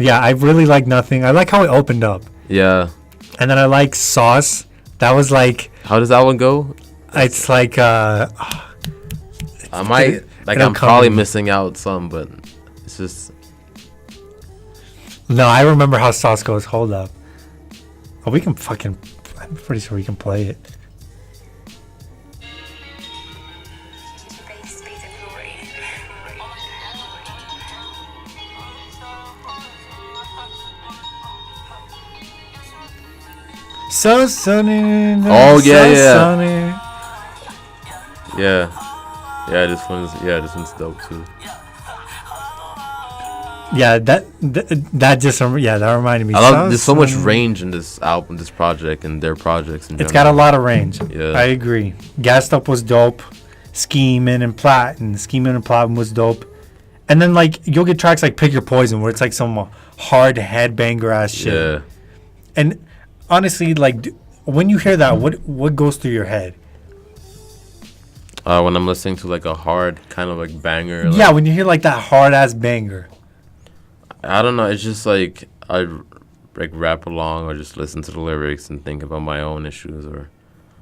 Yeah, I really like Nothing. I like how it opened up. Yeah. And then I like Sauce. That was like. How does that one go? It's like. I might I'm probably missing out some, but it's just. No, I remember how Sauce goes. Hold up. Oh, I'm pretty sure we can play it. So sunny. Oh yeah, so sunny. Yeah, this one's dope too. Yeah, that reminded me. There's so much range in this album, this project, and their projects in general. It's got a lot of range. Yeah, I agree. Gassed Up was dope. Scheming and Plotting was dope. And then like you'll get tracks like Pick Your Poison, where it's like some hard headbanger ass shit. Yeah. And honestly, like when you hear that, what goes through your head? When I'm listening to like a hard kind of like banger. Yeah, when you hear like that hard ass banger. I don't know. It's just like I like rap along or just listen to the lyrics and think about my own issues or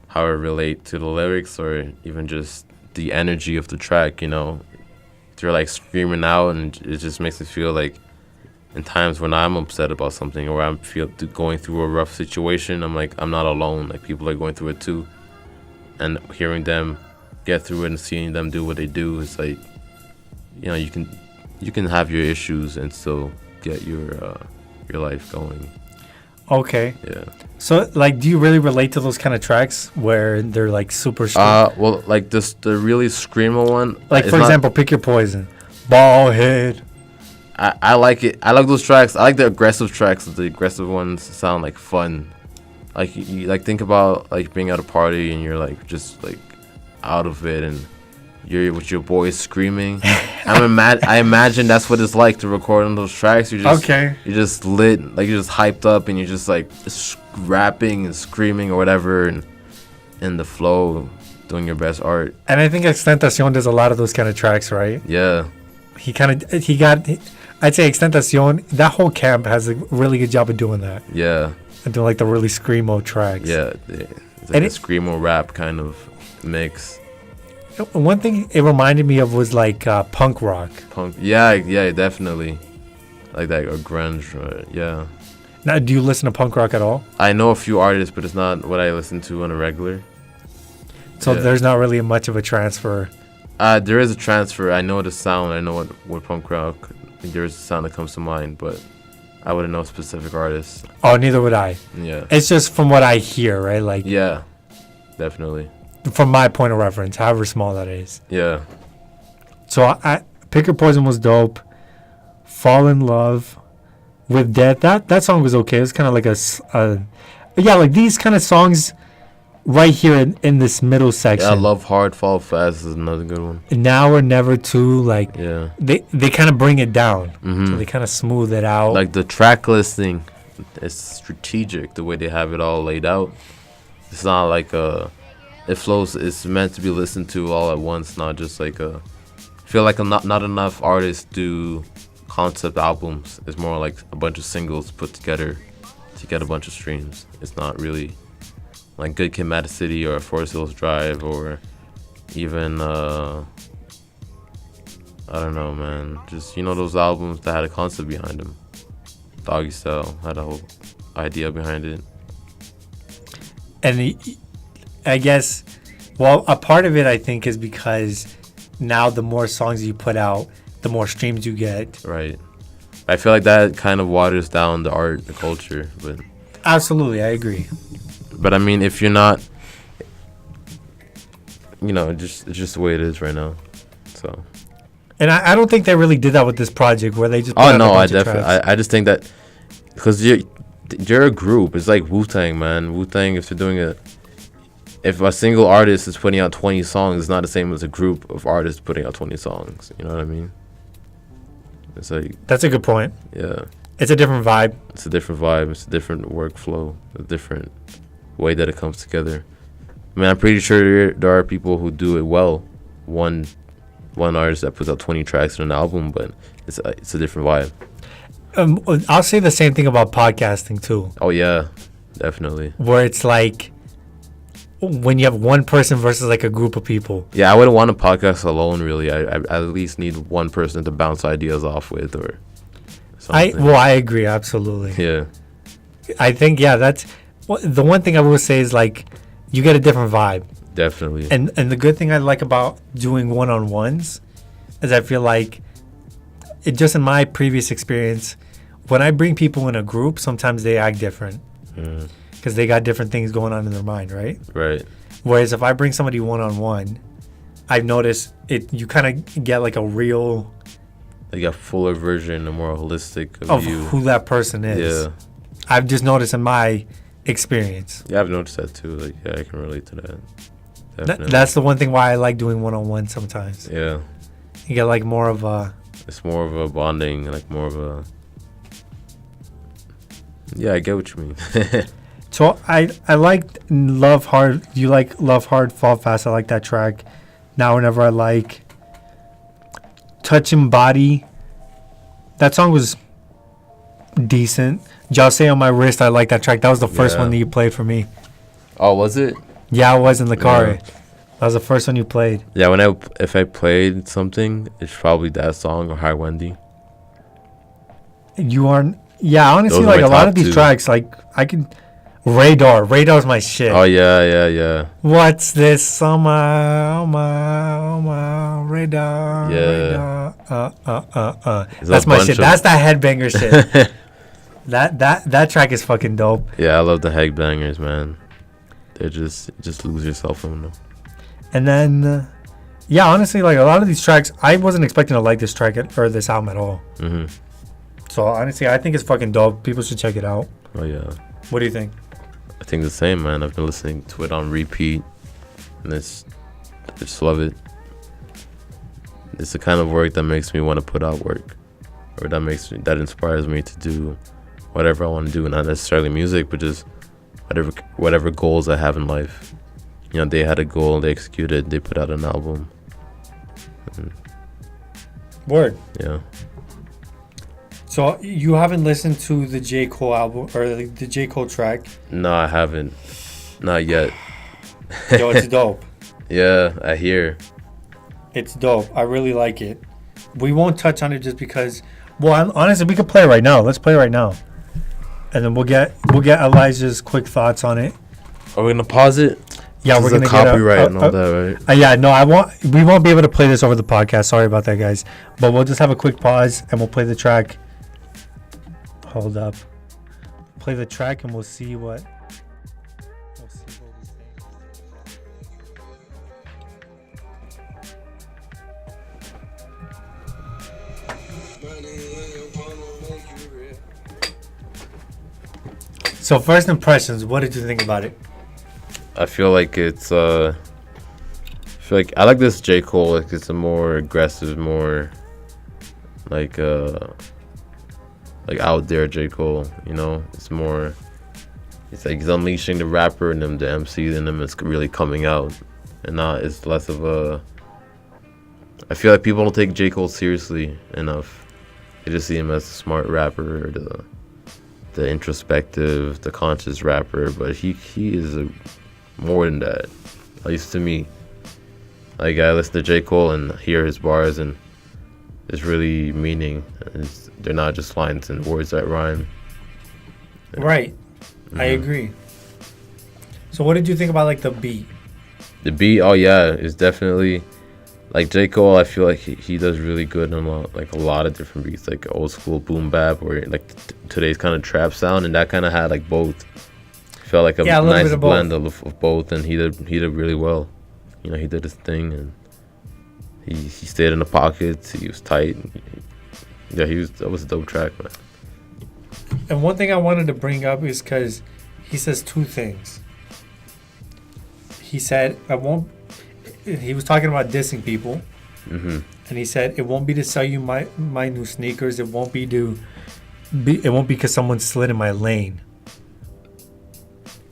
how I relate to the lyrics or even just the energy of the track. They're like screaming out, and it just makes me feel like in times when I'm upset about something or I'm going through a rough situation, I'm like, I'm not alone. Like people are going through it too, and hearing them get through it and seeing them do what they do is like, you can have your issues and still get your life going. Okay. Yeah. So, like, do you really relate to those kind of tracks where they're like super? Well, like this, the really screamo one. Like, for example, Pick Your Poison, Ball Head. I like it. I like those tracks. I like the aggressive tracks. The aggressive ones sound like fun. Like you like think about like being at a party and you're like just like out of it and you're with your boys screaming. I imagine that's what it's like to record on those tracks. You're just lit, like you're just hyped up and you're just like rapping and screaming or whatever and in the flow, doing your best art. And I think Extentacion does a lot of those kind of tracks, right? Yeah. I'd say Extentacion, that whole camp has a really good job of doing that. Yeah. And doing like the really screamo tracks. Yeah. It's like a screamo rap kind of mix. One thing it reminded me of was like punk rock. Yeah, definitely. Like that or grunge, right? Yeah. Now, do you listen to punk rock at all? I know a few artists, but it's not what I listen to on a regular. So there's not really much of a transfer. There is a transfer. I know the sound. I know what punk rock. There is a sound that comes to mind, but I wouldn't know specific artists. Oh, neither would I. Yeah. It's just from what I hear, right? Like. Yeah, definitely. From my point of reference, however small that is. Yeah. So I Pick Your Poison was dope. Fall in Love with Death. That song was okay. It was kind of like like these kind of songs right here in this middle section. Yeah, Love Hard, Fall Fast is another good one. Now or Never too. Like they kind of bring it down. Mm-hmm. So they kind of smooth it out. Like the track listing, it's strategic the way they have it all laid out. It's not like it flows. It's meant to be listened to all at once, not just like I feel like not enough artists do concept albums. It's more like a bunch of singles put together to get a bunch of streams. It's not really like Good Kid, Mad City or Forest Hills Drive or even I don't know, man. Just those albums that had a concept behind them. Doggy Style had a whole idea behind it. And I guess, well, a part of it I think is because now the more songs you put out, the more streams you get. Right. I feel like that kind of waters down the art, the culture. But absolutely, I agree. But I mean, if you're not, it's just the way it is right now. So. And I don't think they really did that with this project where they just. Oh no, I definitely. I just think that because you're a group. It's like Wu-Tang, man. Wu-Tang, if they're doing if a single artist is putting out 20 songs, it's not the same as a group of artists putting out 20 songs. You know what I mean? It's like that's a good point. Yeah. It's a different vibe. It's a different vibe. It's a different workflow. A different way that it comes together. I mean, I'm pretty sure there are people who do it well. One artist that puts out 20 tracks in an album, but it's a different vibe. I'll say the same thing about podcasting too. Oh yeah, definitely. Where it's like when you have one person versus like a group of people. Yeah, I wouldn't want a podcast alone. Really, I at least need one person to bounce ideas off with or something. I agree absolutely. Yeah. I think that's the one thing I will say is like you get a different vibe. Definitely. And the good thing I like about doing one-on-ones is I feel like it just in my previous experience, when I bring people in a group, sometimes they act different because they got different things going on in their mind, right? Right. Whereas if I bring somebody one-on-one, I've noticed you kind of get like a real, like a fuller version, a more holistic of view. Who that person is. Yeah. I've just noticed in my experience. Yeah, I've noticed that too. Like, yeah, I can relate to that. That's the one thing why I like doing one-on-one sometimes. Yeah. You get like more of a... It's more of a bonding, like more of a... Yeah, I get what you mean. So I liked Love Hard. You like Love Hard, Fall Fast. I like that track. Now Whenever I like Touching Body. That song was decent. Jose on My Wrist. I like that track. That was the first one that you played for me. Oh, was it? Yeah, I was in the car. Yeah. That was the first one you played. Yeah, if I played something, it's probably that song or Hi Wendy. You aren't... Yeah, honestly, like a lot of these tracks, like I can... Radar's my shit. Oh, yeah. What's this summer? Oh my, radar. Yeah. Radar. That's my shit. That's that headbanger shit. That track is fucking dope. Yeah, I love the headbangers, man. They're just lose yourself in them. And then, yeah, honestly, like a lot of these tracks, I wasn't expecting to like this track or this album at all. Mm-hmm. So honestly, I think it's fucking dope. People should check it out. Oh yeah. What do you think? I think the same, man. I've been listening to it on repeat, and I just love it. It's the kind of work that makes me want to put out work, or that inspires me to do whatever I want to do, not necessarily music, but just whatever goals I have in life. You know, they had a goal, they executed, they put out an album. Word. Yeah. So you haven't listened to the J. Cole album or the J. Cole track? No, I haven't. Not yet. Yo, it's dope. Yeah, I hear. It's dope. I really like it. We won't touch on it just because. Well, honestly, we could play it right now. Let's play it right now, and then we'll get Elijah's quick thoughts on it. Are we gonna pause it? Yeah, we're gonna get copyright and all that, right? Yeah, no, we won't be able to play this over the podcast. Sorry about that, guys. But we'll just have a quick pause and we'll play the track. Hold up. Play the track and we'll see what. So first impressions, what did you think about it? I feel like it's I I like this J. Cole. Like it's a more aggressive, more like out there J. Cole. You know, it's more. It's like he's unleashing the rapper in him, the MC in him. It's really coming out, and not. It's less of a. I feel like people don't take J. Cole seriously enough. They just see him as a smart rapper, or the introspective, the conscious rapper. But he is more than that. At least to me. Like I listen to J. Cole and hear his bars, and it's really meaning. They're not just lines and words that rhyme. Right. Mm-hmm. I agree. So what did you think about like the beat? The beat, oh yeah, is definitely like J. Cole. I feel like he does really good on a lot of different beats, like old school boom bap or like today's kind of trap sound, and that kind of had like both. Felt like a nice blend of both, and he did really well. You know, he did his thing, and he stayed in the pockets. He was tight. Yeah, that was a dope track, man. And one thing I wanted to bring up is because he says two things. He said, he was talking about dissing people. Mm-hmm. And he said, it won't be to sell you my new sneakers. It won't be because someone slid in my lane.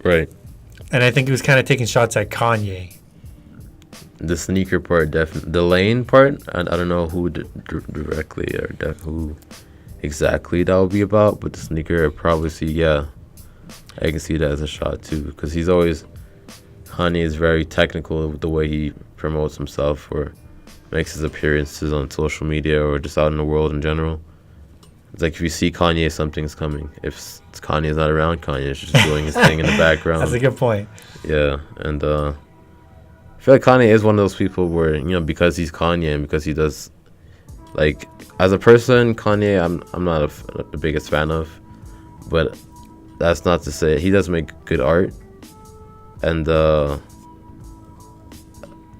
Right. And I think he was kind of taking shots at Kanye. The sneaker part, definitely. The lane part, I don't know who directly or who exactly that would be about, but the sneaker, I probably see, yeah, I can see that as a shot too, because Kanye is very technical with the way he promotes himself or makes his appearances on social media or just out in the world in general. It's like if you see Kanye, something's coming. If Kanye's not around, Kanye's just doing his thing in the background. That's a good point. Yeah, and I feel like Kanye is one of those people where, you know, because he's Kanye and because he does, like, as a person, Kanye, I'm not the biggest fan of, but that's not to say he does make good art, and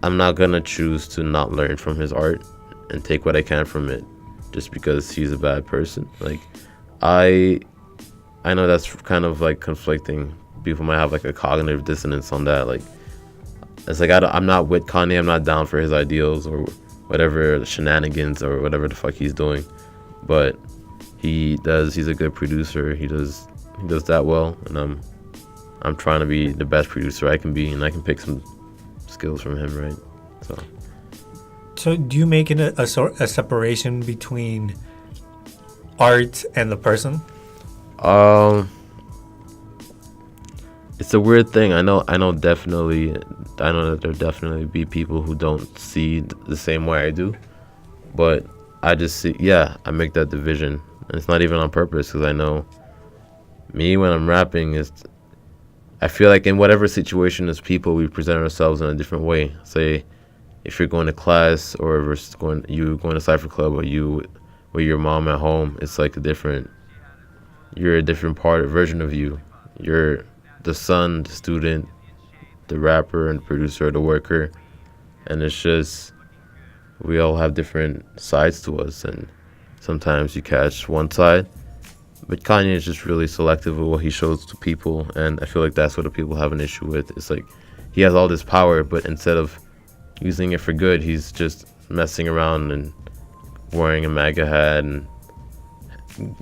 I'm not gonna choose to not learn from his art and take what I can from it just because he's a bad person. Like, I know that's kind of like conflicting. People might have like a cognitive dissonance on that. Like, it's like I'm not with Kanye. I'm not down for his ideals or whatever shenanigans or whatever the fuck he's doing. But he's a good producer. He does that well, and I'm trying to be the best producer I can be, and I can pick some skills from him, right? So do you make it a separation between art and the person? It's a weird thing. I know that there'll definitely be people who don't see the same way I do, but I just see, yeah, I make that division, and it's not even on purpose, because I know me when I'm rapping I feel like in whatever situation as people, we present ourselves in a different way. Say, if you're going to class or versus you going to Cypher Club, or you with your mom at home, it's like a different. you're a different version of you. You're the son, the student, the rapper, and producer, the worker, and it's just we all have different sides to us, and sometimes you catch one side. But Kanye is just really selective of what he shows to people, and I feel like that's what the people have an issue with. It's like he has all this power, but instead of using it for good, he's just messing around and wearing a MAGA hat and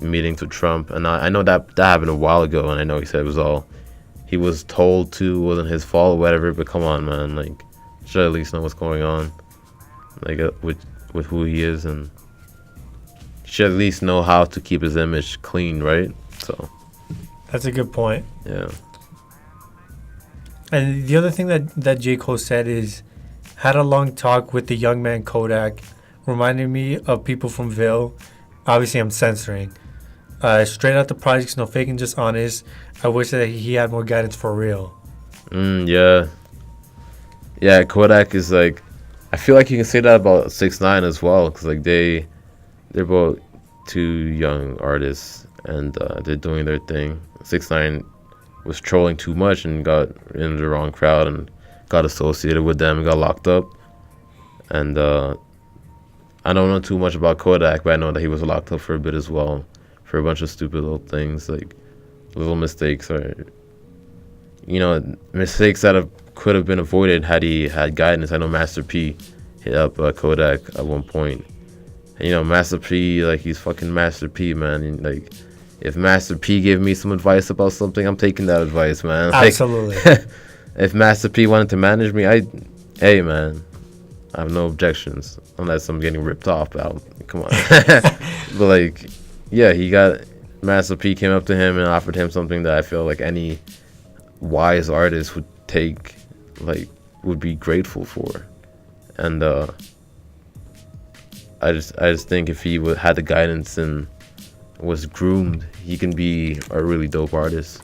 meetings with Trump. And I know that happened a while ago, and I know he said he was told to, wasn't his fault or whatever. But come on, man, like you should at least know what's going on, like with who he is, and you should at least know how to keep his image clean, right? So that's a good point. Yeah. And the other thing that J. Cole said is, had a long talk with the young man Kodak, reminding me of people from Ville. Obviously, I'm censoring. Straight out the projects, no faking, just honest. I wish that he had more guidance for real. Yeah. Yeah, Kodak is like, I feel like you can say that about 6ix9ine as well, because like they're both two young artists, and they're doing their thing. 6ix9ine was trolling too much and got in the wrong crowd and got associated with them and got locked up. And I don't know too much about Kodak, but I know that he was locked up for a bit as well, for a bunch of stupid little things, like little mistakes, or mistakes that could have been avoided had he had guidance. I know Master P hit up Kodak at one point. And, Master P, like, he's fucking Master P, man. And, like, if Master P gave me some advice about something, I'm taking that advice, man. Absolutely. Like, if Master P wanted to manage me, hey, man, I have no objections, unless I'm getting ripped off. Come on. But, like, yeah, Master P came up to him and offered him something that I feel like any wise artist would take, like, would be grateful for. And I just think if he had the guidance and was groomed, he can be a really dope artist.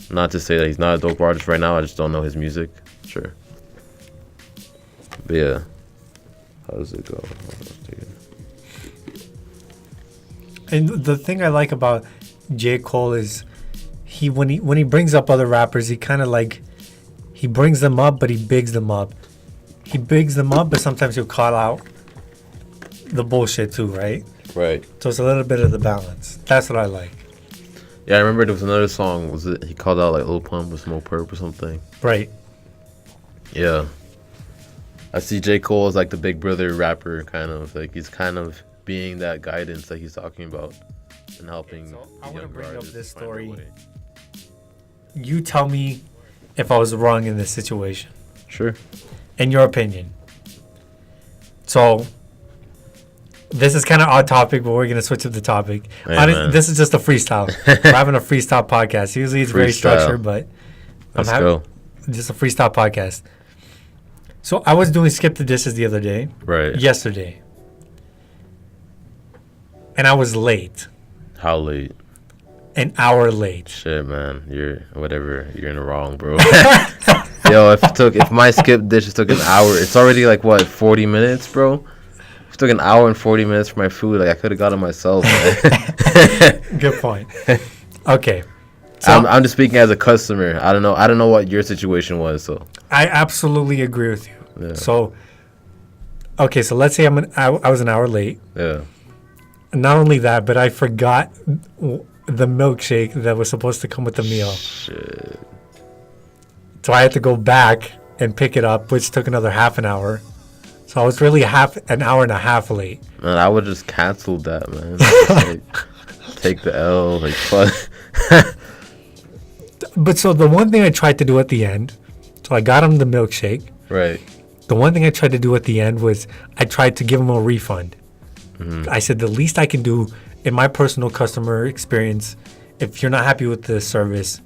Not to say that he's not a dope artist right now, I just don't know his music. Sure. But yeah. How does it go? And the thing I like about J. Cole is when he brings up other rappers, he kind of like, he brings them up, but he bigs them up. He bigs them up, but sometimes he'll call out the bullshit too, right? Right. So it's a little bit of the balance. That's what I like. Yeah, I remember there was another song. Was it he called out like Lil Pump or Smoke Perp or something? Right. Yeah. I see J. Cole as like the big brother rapper, kind of like he's kind of being that guidance that he's talking about and helping. So I want to bring up this find their story. way. You tell me if I was wrong in this situation. Sure. In your opinion. So this is kind of odd topic, but we're going to switch up the topic. Hey, this is just a freestyle. We're having a freestyle podcast. Usually it's very structured, but Let's go. Just a freestyle podcast. So I was doing Skip the Dishes the other day. Right. Yesterday. And I was late. How late? An hour late. Shit, man. You're in the wrong, bro. Yo, if my Skip Dishes took an hour, it's already like what, 40 minutes, bro? If it took an hour and 40 minutes for my food, like I could have got it myself. Good point. Okay. So I'm just speaking as a customer. I don't know what your situation was, so I absolutely agree with you. Yeah. So okay, so let's say I was an hour late. Yeah. Not only that, but I forgot the milkshake that was supposed to come with the meal. Shit. So I had to go back and pick it up, which took another half an hour. So I was really an hour and a half late. Man, I would just canceled that, man. Like, take the L, like fuck. But so the one thing I tried to do at the end, so I got him the milkshake. Right. The one thing I tried to do at the end was I tried to give him a refund. Mm-hmm. I said the least I can do in my personal customer experience, if you're not happy with the service,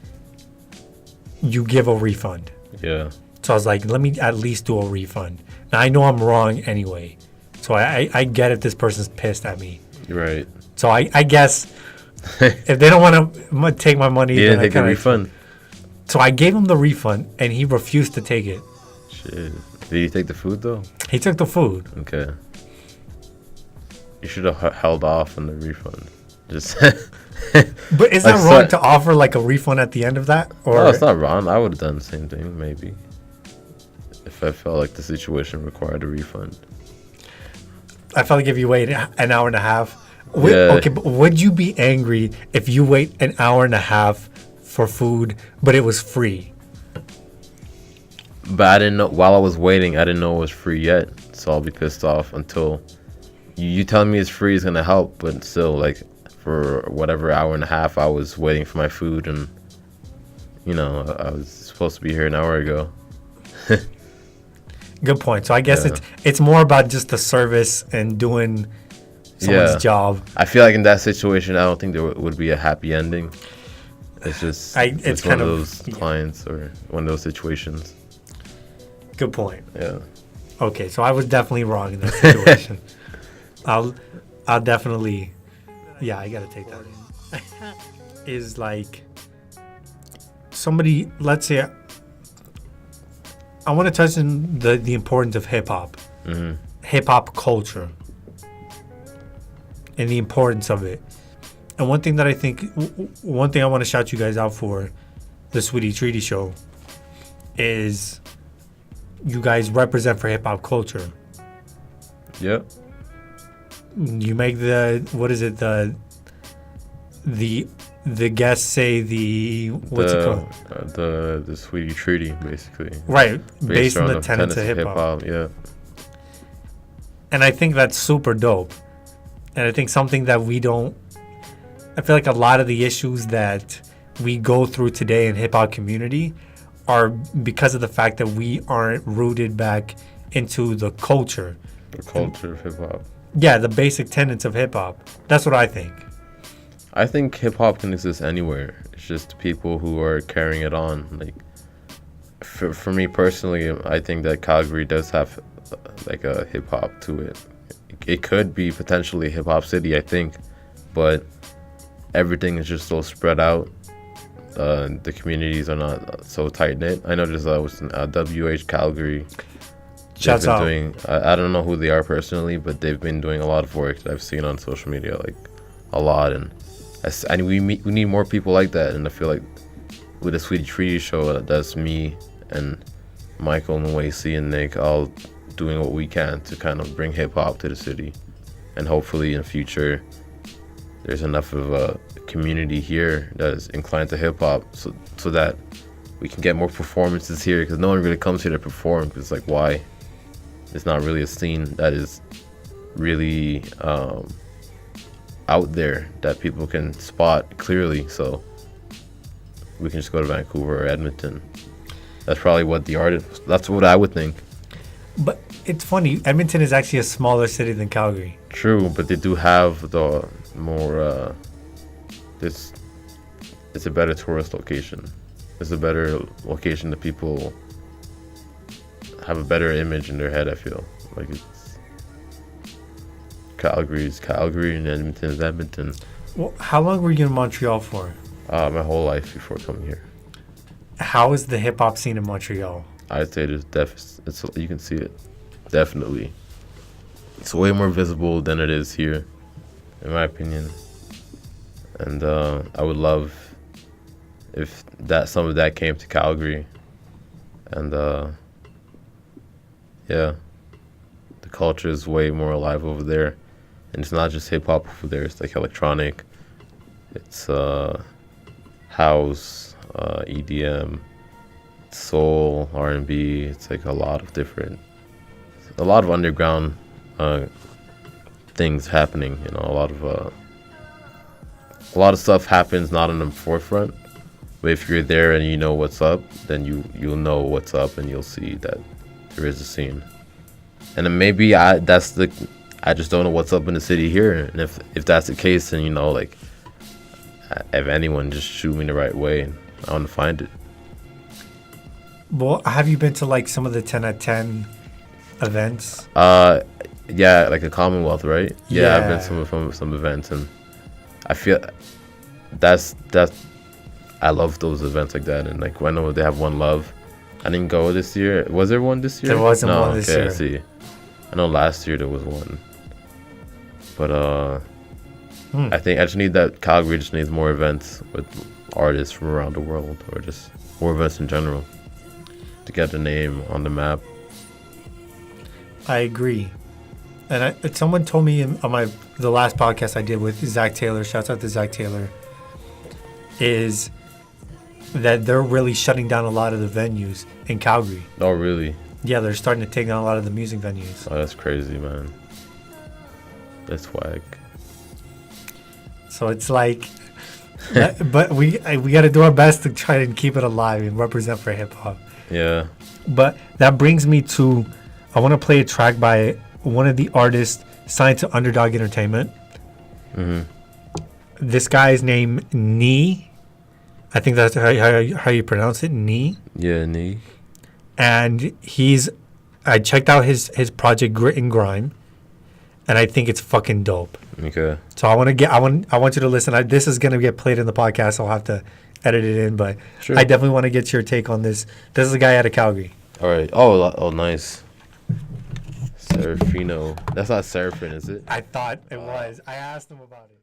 you give a refund. Yeah. So I was like, let me at least do a refund. Now I know I'm wrong anyway. So I get if this person's pissed at me. Right. So I guess if they don't want to take my money, he didn't take the refund. So I gave him the refund and he refused to take it. Shit. Did he take the food though? He took the food. Okay. You should have held off on the refund. Just. But is that wrong to offer like a refund at the end of that? Or no, it's not wrong. I would have done the same thing, maybe, if I felt like the situation required a refund. I felt like if you wait an hour and a half. Okay, but would you be angry if you wait an hour and a half for food, but it was free? But I didn't know, while I was waiting, I didn't know it was free yet. So I'll be pissed off until you telling me it's free is going to help. But still, like, for whatever hour and a half, I was waiting for my food. And, you know, I was supposed to be here an hour ago. Good point. So I guess it's more about just the service and doing someone's job. I feel like in that situation, I don't think there would be a happy ending. It's just it's kind one of those clients or one of those situations. Good point. Yeah. Okay, so I was definitely wrong in that situation. I'll definitely, I gotta take that in. Is like somebody, let's say, I want to touch on the importance of hip hop, hip hop culture, and the importance of it. And one thing I want to shout you guys out for, the Sweety Treaty Show, is you guys represent for hip hop culture. Yep. You make the guests say what's it called? The Sweety Treaty, basically. Right, based on the tenets of hip hop. Yeah. And I think that's super dope. And I think something that I feel like a lot of the issues that we go through today in hip hop community are because of the fact that we aren't rooted back into the culture. The culture of hip hop. Yeah, the basic tenets of hip hop. That's what I think. I think hip hop can exist anywhere. It's just people who are carrying it on. Like, for me personally, I think that Calgary does have like a hip hop to it. It could be potentially a hip hop city, I think, but everything is just so spread out. The communities are not so tight knit. I know there's WH Calgary. Shouts out. I don't know who they are personally, but they've been doing a lot of work that I've seen on social media, like a lot, and we need more people like that. And I feel like with the Sweety Treaty Show, that's me and Michael and Wasey and Nick all doing what we can to kind of bring hip hop to the city, and hopefully in the future there's enough of a community here that is inclined to hip hop, so that we can get more performances here, because no one really comes here to perform. Because it's like, why? It's not really a scene that is really out there that people can spot clearly. So we can just go to Vancouver or Edmonton. That's probably what that's what I would think. But it's funny, Edmonton is actually a smaller city than Calgary. True, but they do have the more it's a better tourist location. It's a better location that people have a better image in their head. I feel like it's Calgary's Calgary and Edmonton is Edmonton. Well, how long were you in Montreal for? My whole life before coming here. How is the hip hop scene in Montreal? I'd say it's you can see it, definitely. It's way more visible than it is here, in my opinion. And I would love if some of that came to Calgary. And the culture is way more alive over there. And it's not just hip hop over there. It's like electronic. It's house, EDM, soul, R&B. It's like a lot of underground things happening. You know, a lot of stuff happens not on the forefront, but if you're there and you know what's up, then you'll know what's up, and you'll see that there is a scene. And then maybe I just don't know what's up in the city here. And if that's the case, then, you know, like, if anyone, just shoot me the right way, and I want to find it. Well, have you been to like some of the 10 at 10 events? Yeah, like a Commonwealth, right? Yeah, I've been to some events, and I feel that's I love those events like that. And like, I know they have One Love. I didn't go this year. Was there one this year? There wasn't one this year. I see. I know last year there was one, but I think I just need that Calgary just needs more events with artists from around the world, or just more events in general to get the name on the map. I agree. And someone told me on the last podcast I did with Zach Taylor, shouts out to Zach Taylor, is that they're really shutting down a lot of the venues in Calgary. Oh, really? Yeah, they're starting to take down a lot of the music venues. Oh, that's crazy, man. That's whack. So it's like, but we got to do our best to try and keep it alive and represent for hip hop. Yeah. But that brings me to, I want to play a track by one of the artists signed to Underdog Entertainment. Mm-hmm. This guy's name Nee. I think that's how you pronounce it, Nee. Yeah, Nee. And I checked out his project Grit and Grime, and I think it's fucking dope. Okay. So I want you to listen. This is gonna get played in the podcast. So I'll have to edit it in, but sure. I definitely want to get your take on this. This is a guy out of Calgary. All right. Oh, nice. Serafino. That's not Seraphin, is it? I thought it was. I asked him about it.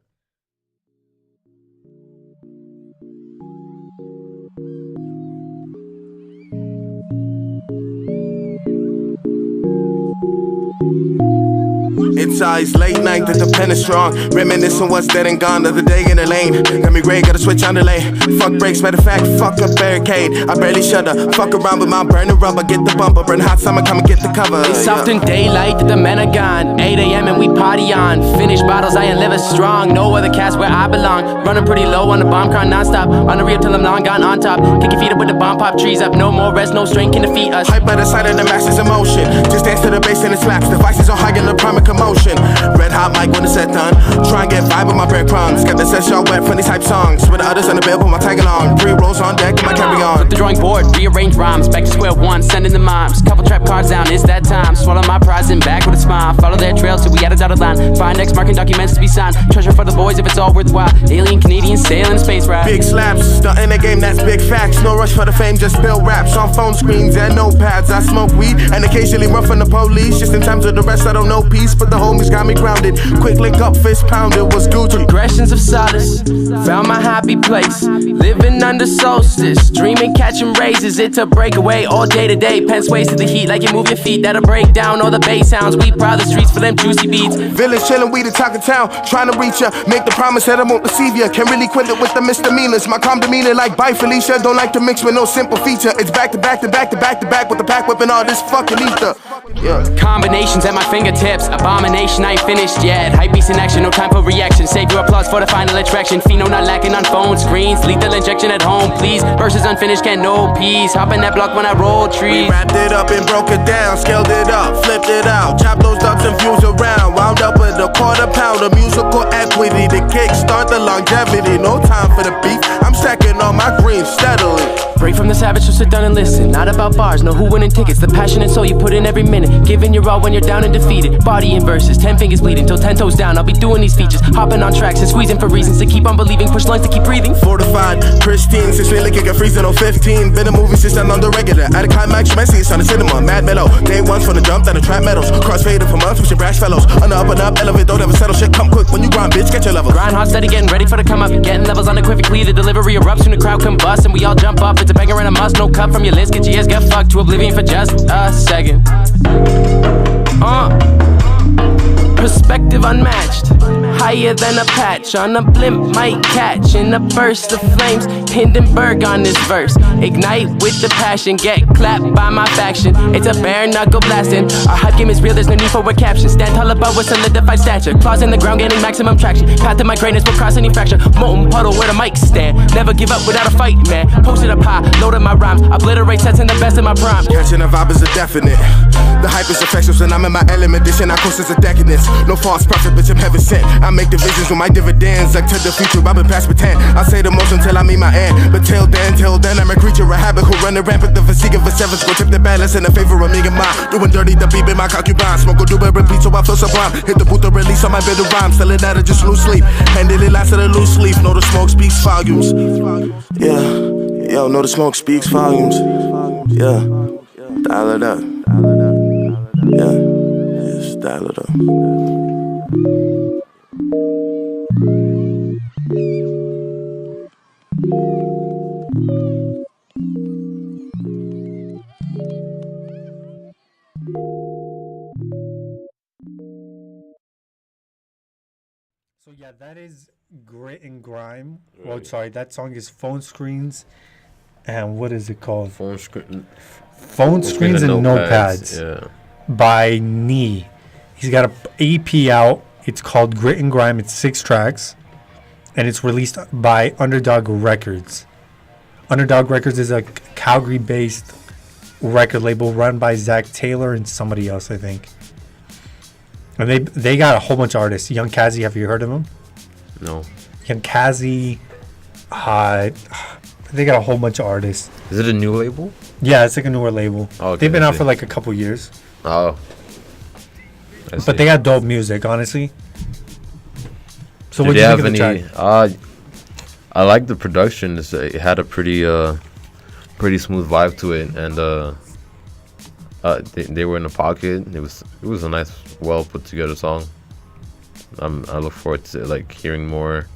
It's always late night that the pen is strong. Reminiscing what's dead and gone the other day in the lane. Got me gray, gotta switch on the lane. Fuck brakes, matter of fact, fuck a barricade. I barely shut up. Fuck around with my burning rubber. Get the bumper, burn hot summer, come and get the cover. It's often daylight that the men are gone. 8 a.m. and we party on. Finished bottles, I ain't living strong. No other cast where I belong. Running pretty low on the bomb car non-stop. On the real till I'm long gone on top. Kick your feet up with the bomb pop trees up. No more rest, no strength can defeat us. Hype by the side of the masses in motion. Just dance to the bass and it slaps. Devices are high in the prime of commotion. Red hot mic when it's set done. Try and get vibe with my breadcrumbs. Got the session wet from these hype songs. With the others on the bed, put my tag along. 3 rolls on deck and my carry on. Flip the drawing board, rearrange rhymes. Back to square one, sending the moms. Couple trap cards down, it's that time. Swallow my prize and back with a smile. Follow their trail till we at a dotted line. Find next marking documents to be signed. Treasure for the boys if it's all worthwhile. Alien Canadian sailing space ride. Big slaps, stunt in the game, that's big facts. No rush for the fame, just spill raps on phone screens and notepads. I smoke weed and occasionally run from the police. Just in times of the rest, I don't know peace. But the homies got me grounded. Quick link up, fist pounded, was Gucci. Progressions of solace, found my happy place. Living under solstice, dreaming, catching raises. It's a breakaway all day to day. Pen sways to the heat like you move your feet. That'll break down all the bass sounds. We proud the streets for them juicy beats. Village chillin', we the talk of town. Trying to reach ya, make the promise that I won't deceive ya. Can't really quit it with the misdemeanors. My calm demeanor like bye Felicia. Don't like to mix with no simple feature. It's back to back to back to back to back with the pack whipping all this fucking ether. Yeah. Combinations at my fingertips. Abomination, I ain't finished yet. Hype beats in action, no time for reaction. Save your applause for the final attraction. Pheno not lacking on phone screens. Lethal injection at home, please. Verses unfinished, can't no peace. Hop in that block when I roll trees. We wrapped it up and broke it down. Scaled it up, flipped it out. Chopped those dubs and views around. Wound up with a £quarter of musical equity to kickstart the longevity. No time for the beef. I'm stacking all my greens steadily. Break from the savage, so sit down and listen. Not about bars, no who winning tickets. The passionate soul you put in every minute. Giving your all when you're down and defeated. Body in verses, 10 fingers bleeding till 10 toes down. I'll be doing these features, hopping on tracks and squeezing for reasons to keep on believing. Push lines to keep breathing. Fortified, pristine, since really kicking freezing on 15. Been a movie since I'm on the regular. At a climax, you might see it's on the cinema. Mad mellow, day ones from the jump, down the trap metals. Crossfaded for months with your brash fellows. On the up and up, elevate, don't ever settle. Shit come quick when you grind, bitch, get your level. Grind hard, steady, getting ready for the come up. Getting levels unequivocally, the delivery erupts when the crowd combust and we all jump up. It's a banger and a must. No cut from your list, get your ears get fucked to oblivion for just a second. Perspective unmatched, higher than a patch on a blimp might catch in a burst of flames. Hindenburg on this verse, ignite with the passion, get clapped by my faction. It's a bare knuckle blasting. Our hype game is real, there's no need for a caption. Stand tall above with solidified stature, claws in the ground getting maximum traction. Path to my greatness will cross any fracture. Molten puddle where the mic stand. Never give up without a fight, man. Posted up high, loaded my rhymes, obliterate sets in the best of my prime. Catching the vibe is a definite. The hype is infectious and I'm in my element. Dishing out courses of decadence. No false prophet, bitch, I'm heaven sent. I make divisions with my dividends. Like to the future, I've been past pretend. I say the most until I meet my end. But till then, I'm a creature, a habit who run the rampant. The physique of a sevens, go tip the balance in the favor of me and mine. Doing dirty, the beat in my concubine. Smoke, go do it, repeat, so I feel sublime. Hit the booth to release on my bit of rhymes. Selling out of just loose sleep. Handle it last of the loose sleep. Know the smoke speaks volumes. Yeah, yo, know the smoke speaks volumes. Yeah, dial it up. Yeah, just dial it up. So yeah, that is Grit and Grime. Right. Well, sorry, that song is Phone Screens, and what is it called? Phone Screens and Notepads. Yeah. By Knee. He's got a EP out. It's called Grit and Grime. It's 6 tracks, and it's released by Underdog Records. Underdog Records is a Calgary-based record label run by Zach Taylor and somebody else, I think. And they got a whole bunch of artists. Young Kazi, have you heard of him? No. Young Kazi, they got a whole bunch of artists. Is it a new label? Yeah, it's like a newer label. Oh, okay, they've been out for like a couple years. Oh. But they got dope music, honestly. So what do you think of the track? I like the production. It had a pretty smooth vibe to it, and they were in the pocket. It was a nice, well put together song. I look forward to like hearing more.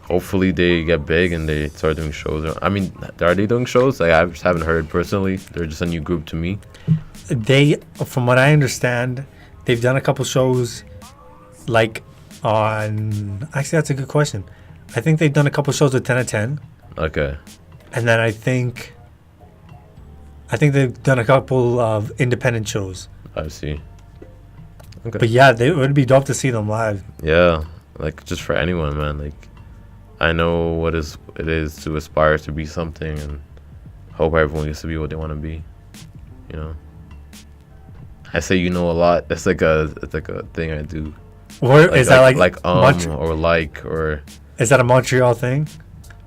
Hopefully they get big and they start doing shows. I mean, are they doing shows? Like, I just haven't heard personally. They're just a new group to me. From what I understand, they've done a couple shows, like on. Actually, that's a good question. I think they've done a couple shows with 10 of 10. Okay. And then I think they've done a couple of independent shows. I see. Okay. But yeah, it would be dope to see them live. Yeah, like just for anyone, man. Like, I know what it is to aspire to be something, and hope everyone gets to be what they want to be. You know. I say a lot. It's like a thing I do. Or is that like or like or? Is that a Montreal thing?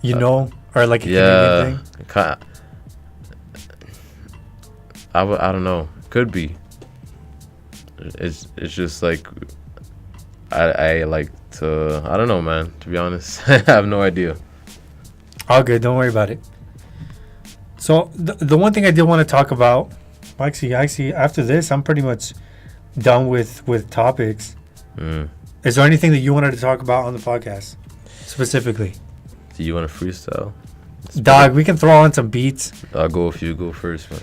Or like a Canadian thing? I don't know. Could be. It's just like I like to. I don't know, man. To be honest, I have no idea. All good. Don't worry about it. So the one thing I did want to talk about, actually, after this, I'm pretty much done with topics. Is there anything that you wanted to talk about on the podcast specifically? Do you want to freestyle? Dog, we can throw on some beats. I'll go if you go first, man.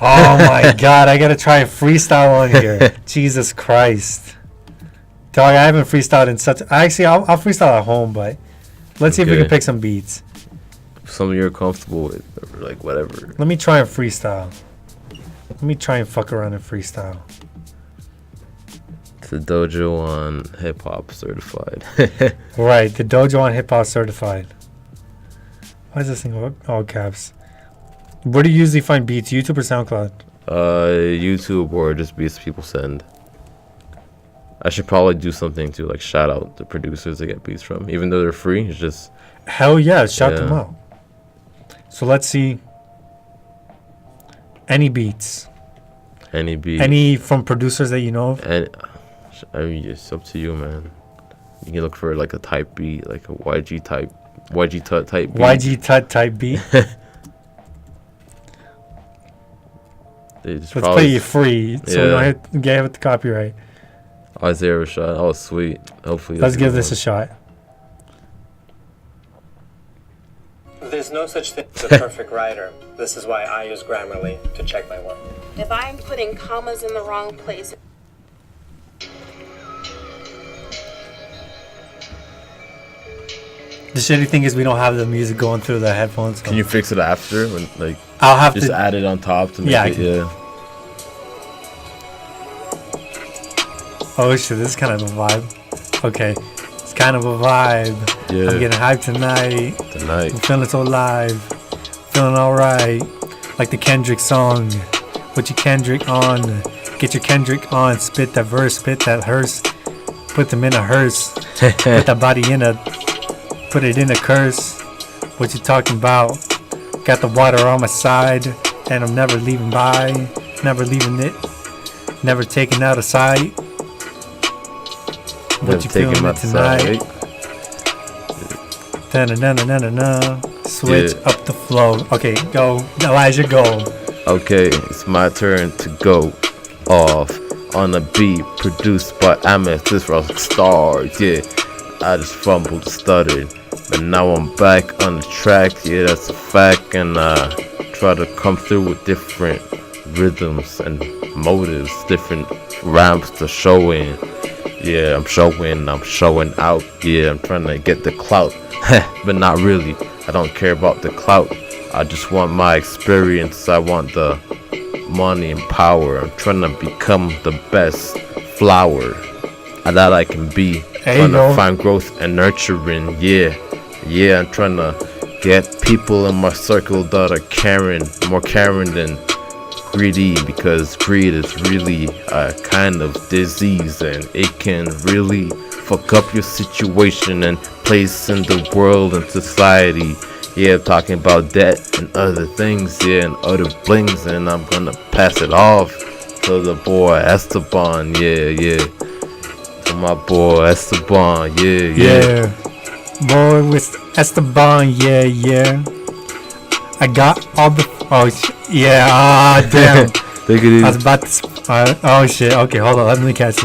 Oh my God, I gotta try a freestyle on here. Jesus Christ. Dog, I haven't freestyled in such. Actually, I'll freestyle at home, but let's see if we can pick some beats. Something you're comfortable with, or like whatever. Let me try and freestyle. Let me try and fuck around and freestyle. The Dojo on HipHop Certified. Right, the Dojo on HipHop Certified. Why is this thing all caps? Where do you usually find beats? YouTube or SoundCloud? YouTube or just beats people send. I should probably do something to like shout out the producers I get beats from, even though they're free. It's just hell yeah, shout them out. So let's see. Any beats? Any from producers that you know of? And I mean, it's up to you, man. You can look for like a type beat, like a YG Tut type beat. YG Tut type beat. Let's play it free, so we don't have to get with the copyright. Isaiah Rashad. Oh, sweet. Hopefully. Let's give this a shot. There's no such thing as a perfect writer. This is why I use Grammarly to check my work. If I'm putting commas in the wrong place. The shitty thing is we don't have the music going through the headphones. So. Can you fix it after? When like I'll have just to add it on top to make it. Oh shit, this is kind of a vibe. Okay, it's kind of a vibe. Yeah. I'm getting hyped tonight. I'm feeling so live. Feeling alright. Like the Kendrick song. Put your Kendrick on. Get your Kendrick on. Spit that verse. Spit that hearse. Put them in a hearse. Put that body in a. Put it in a curse. What you talking about? Got the water on my side. And I'm never leaving by. Never leaving it. Never taking out of sight. What you feeling it tonight? Da-na-na-na-na-na. Switch up the flow. Okay, go. Elijah, go. Okay, it's my turn to go off on a beat produced by Amethyst Rock Stars. Yeah, I just fumbled, stuttered, but now I'm back on the track. Yeah, that's a fact, and I try to come through with different rhythms and motives, different ramps to show in. Yeah, I'm showing out. Yeah, I'm trying to get the clout. But not really. I don't care about the clout. I just want my experience. I want the money and power. I'm trying to become the best flower that I can be. Trying to find growth and nurturing. Yeah, I'm trying to get people in my circle that are caring, more caring than greedy, because greed is really a kind of disease and it can really fuck up your situation and place in the world and society. Yeah, I'm talking about debt and other things, yeah, and other blings, and I'm gonna pass it off to the boy Esteban, yeah, to my boy Esteban, yeah. Boy with Esteban, yeah. I got all the damn. Take it easy. I was about to. Oh shit. Okay, hold on. Let me catch this.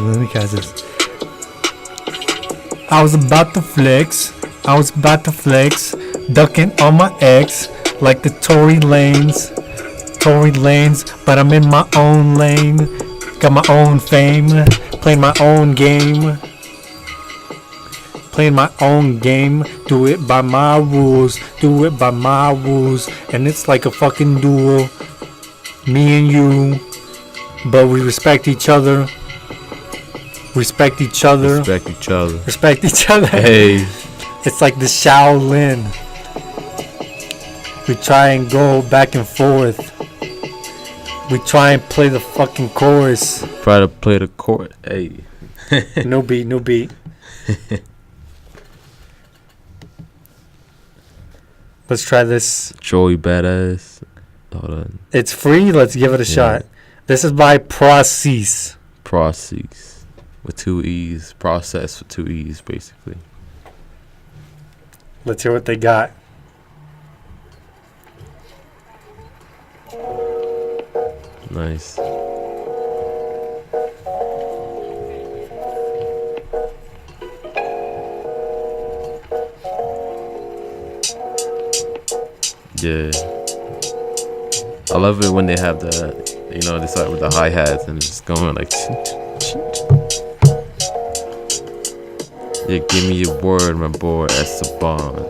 I was about to flex. Ducking on my ex like the Tory Lanes. But I'm in my own lane. Got my own fame. Playing my own game. Do it by my rules. And it's like a fucking duel. Me and you. But we respect each other. Respect each other. Hey. It's like the Shaolin. We try and go back and forth. We try and play the fucking chorus. Try to play the chord. Hey. No beat. Let's try this. Joey Badass. Hold on. It's free. Let's give it a shot. This is by Process. With 2 E's. Process with 2 E's, basically. Let's hear what they got. Nice. Yeah. I love it when they have the, they start with the hi-hats and it's just going like. Yeah, give me your word, my boy Esteban.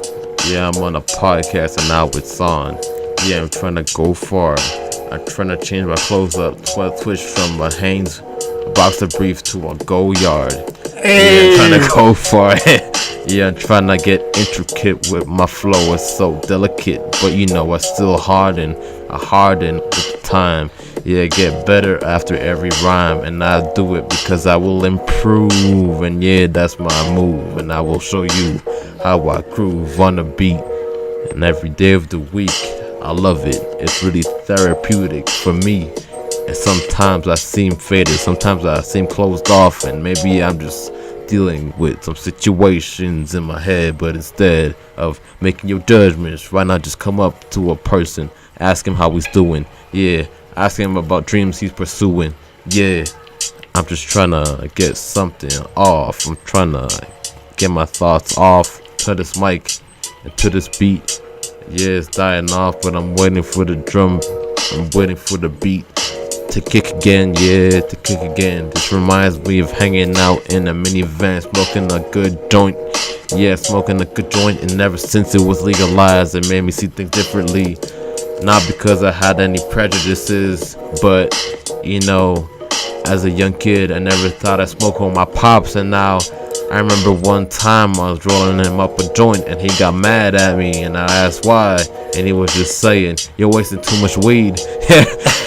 Yeah, I'm on a podcast and now it's on. Yeah, I'm trying to go far. I'm trying to change my clothes up. Switch from a Hanes boxer brief to a go yard. Hey. Yeah, I'm trying to go far. Yeah, I'm trying to get intricate with my flow. It's so delicate, but I still harden. I harden with time. Yeah, get better after every rhyme, and I do it because I will improve. And yeah, that's my move, and I will show you how I groove on the beat. And every day of the week, I love it. It's really therapeutic for me. And sometimes I seem faded, sometimes I seem closed off, and maybe I'm just dealing with some situations in my head. But instead of making your judgments, why not just come up to a person, ask him how he's doing? Yeah, ask him about dreams he's pursuing. Yeah, I'm just trying to get something off. I'm trying to get my thoughts off to this mic and to this beat. Yeah, it's dying off, but I'm waiting for the drum. I'm waiting for the beat to kick again. Yeah, to kick again. This reminds me of hanging out in a minivan, smoking a good joint. Yeah, smoking a good joint. And ever since it was legalized, it made me see things differently. Not because I had any prejudices, but as a young kid, I never thought I'd smoke with my pops. And now I remember one time I was rolling him up a joint and he got mad at me, and I asked why, and he was just saying, "You're wasting too much weed."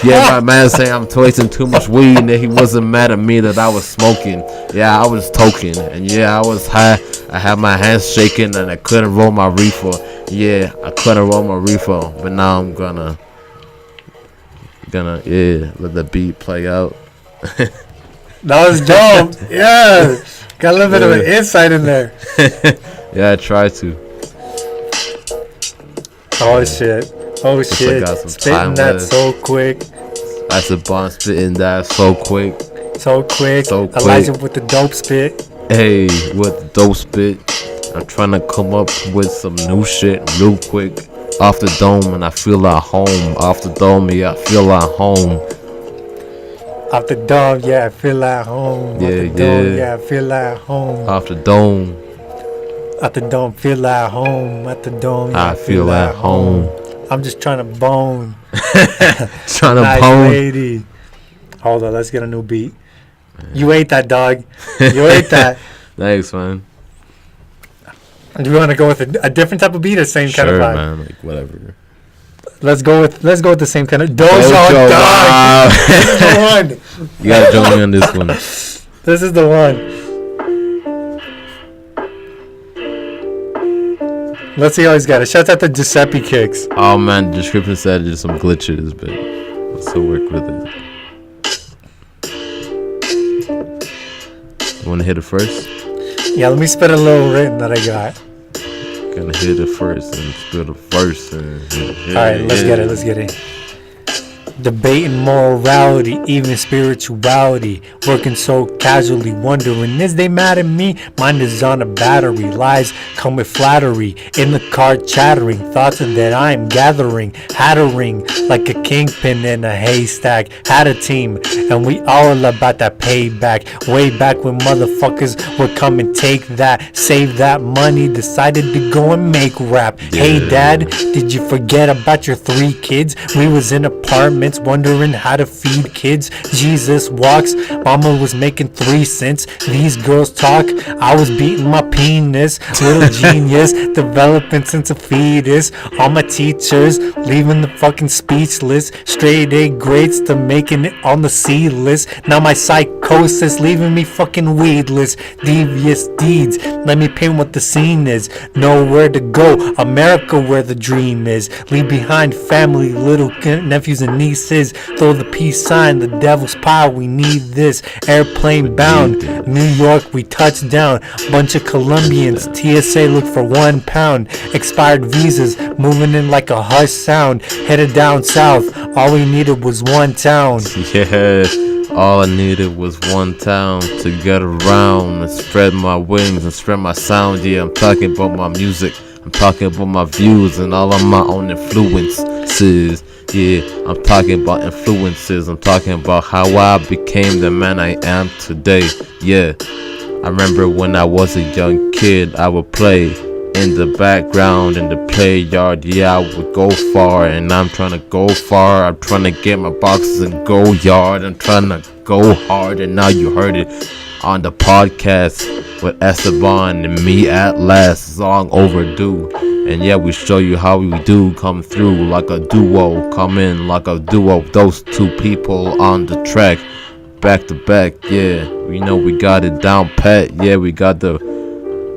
Yeah, my man saying I'm wasting too much weed, and he wasn't mad at me that I was smoking. Yeah, I was toking, and yeah, I was high. I had my hands shaking and I couldn't roll my reefer. Yeah, I couldn't roll my reefer, but now I'm gonna let the beat play out. That was dope. Yeah. Got a little bit of an insight in there. Yeah, I tried to. Oh shit. Spitting that so quick. I said Bond spitting that so quick. So quick. Elijah with the dope spit. Hey, with the dope spit. I'm trying to come up with some new shit real quick. Off the dome, and I feel at home. Off the dome, yeah, I feel at home. Off the dome, yeah, I feel at home. Yeah, Off the dome, yeah. I feel at home. Off the dome, At the dome, feel at home. At the dome, yeah, I feel at home. I'm just trying to bone. Trying to Nice bone. lady. Hold on, let's get a new beat. You ate that, dog. You ate that. Thanks, man. Do we want to go with a different type of beat or same Sure, kind of vibe? man. Like, whatever. Let's go with the same kind of Dojo, Dojo, dog. wow. This is the one. You gotta join me on this one. This is the one. Let's see how he's got it. Shout out to Giuseppe Kicks. Oh man, the description said there's some glitches, but let's still work with it. You wanna hit it first? Yeah, let me spit a little written that I got. Gonna hit it first and spit it first. Alright, let's get it. Let's get it. Debating morality, even spirituality. Working so casually, wondering, is they mad at me? Mind is on a battery. Lies come with flattery. In the car chattering, thoughts that I am gathering. Hattering like a kingpin in a haystack. Had a team, and we all about that payback. Way back when motherfuckers would come and take that. Save that money, decided to go and make rap. Hey dad, did you forget about your 3 kids? We was in apartments wondering how to feed kids. Jesus walks, mama was making 3 cents. These girls talk, I was beating my penis. Little genius, developing since a fetus. All my teachers leaving the fucking speechless. Straight A grades to making it on the C list. Now my psychosis leaving me fucking weedless. Devious deeds, let me paint what the scene is. Nowhere to go, America where the dream is. Leave behind family, little nephews and nieces. Throw the peace sign, the devil's power, we need this. Airplane bound, New York, we touched down. Bunch of Colombians, TSA look for £1. Expired visas, moving in like a hush sound. Headed down south, all we needed was one town. Yeah, all I needed was one town to get around and spread my wings and spread my sound. Yeah, I'm talking about my music, I'm talking about my views and all of my own influences. Yeah, I'm talking about influences. I'm talking about how I became the man I am today. Yeah, I remember when I was a young kid, I would play in the background in the play yard. Yeah, I would go far, and I'm trying to go far. I'm trying to get my boxes and go yard. I'm trying to go hard, and now you heard it on the podcast with Esteban and me at last. Long overdue. And yeah, we show you how we do come through like a duo, come in like a duo. Those 2 people on the track, back to back. Yeah, we know we got it down pat. Yeah, we got the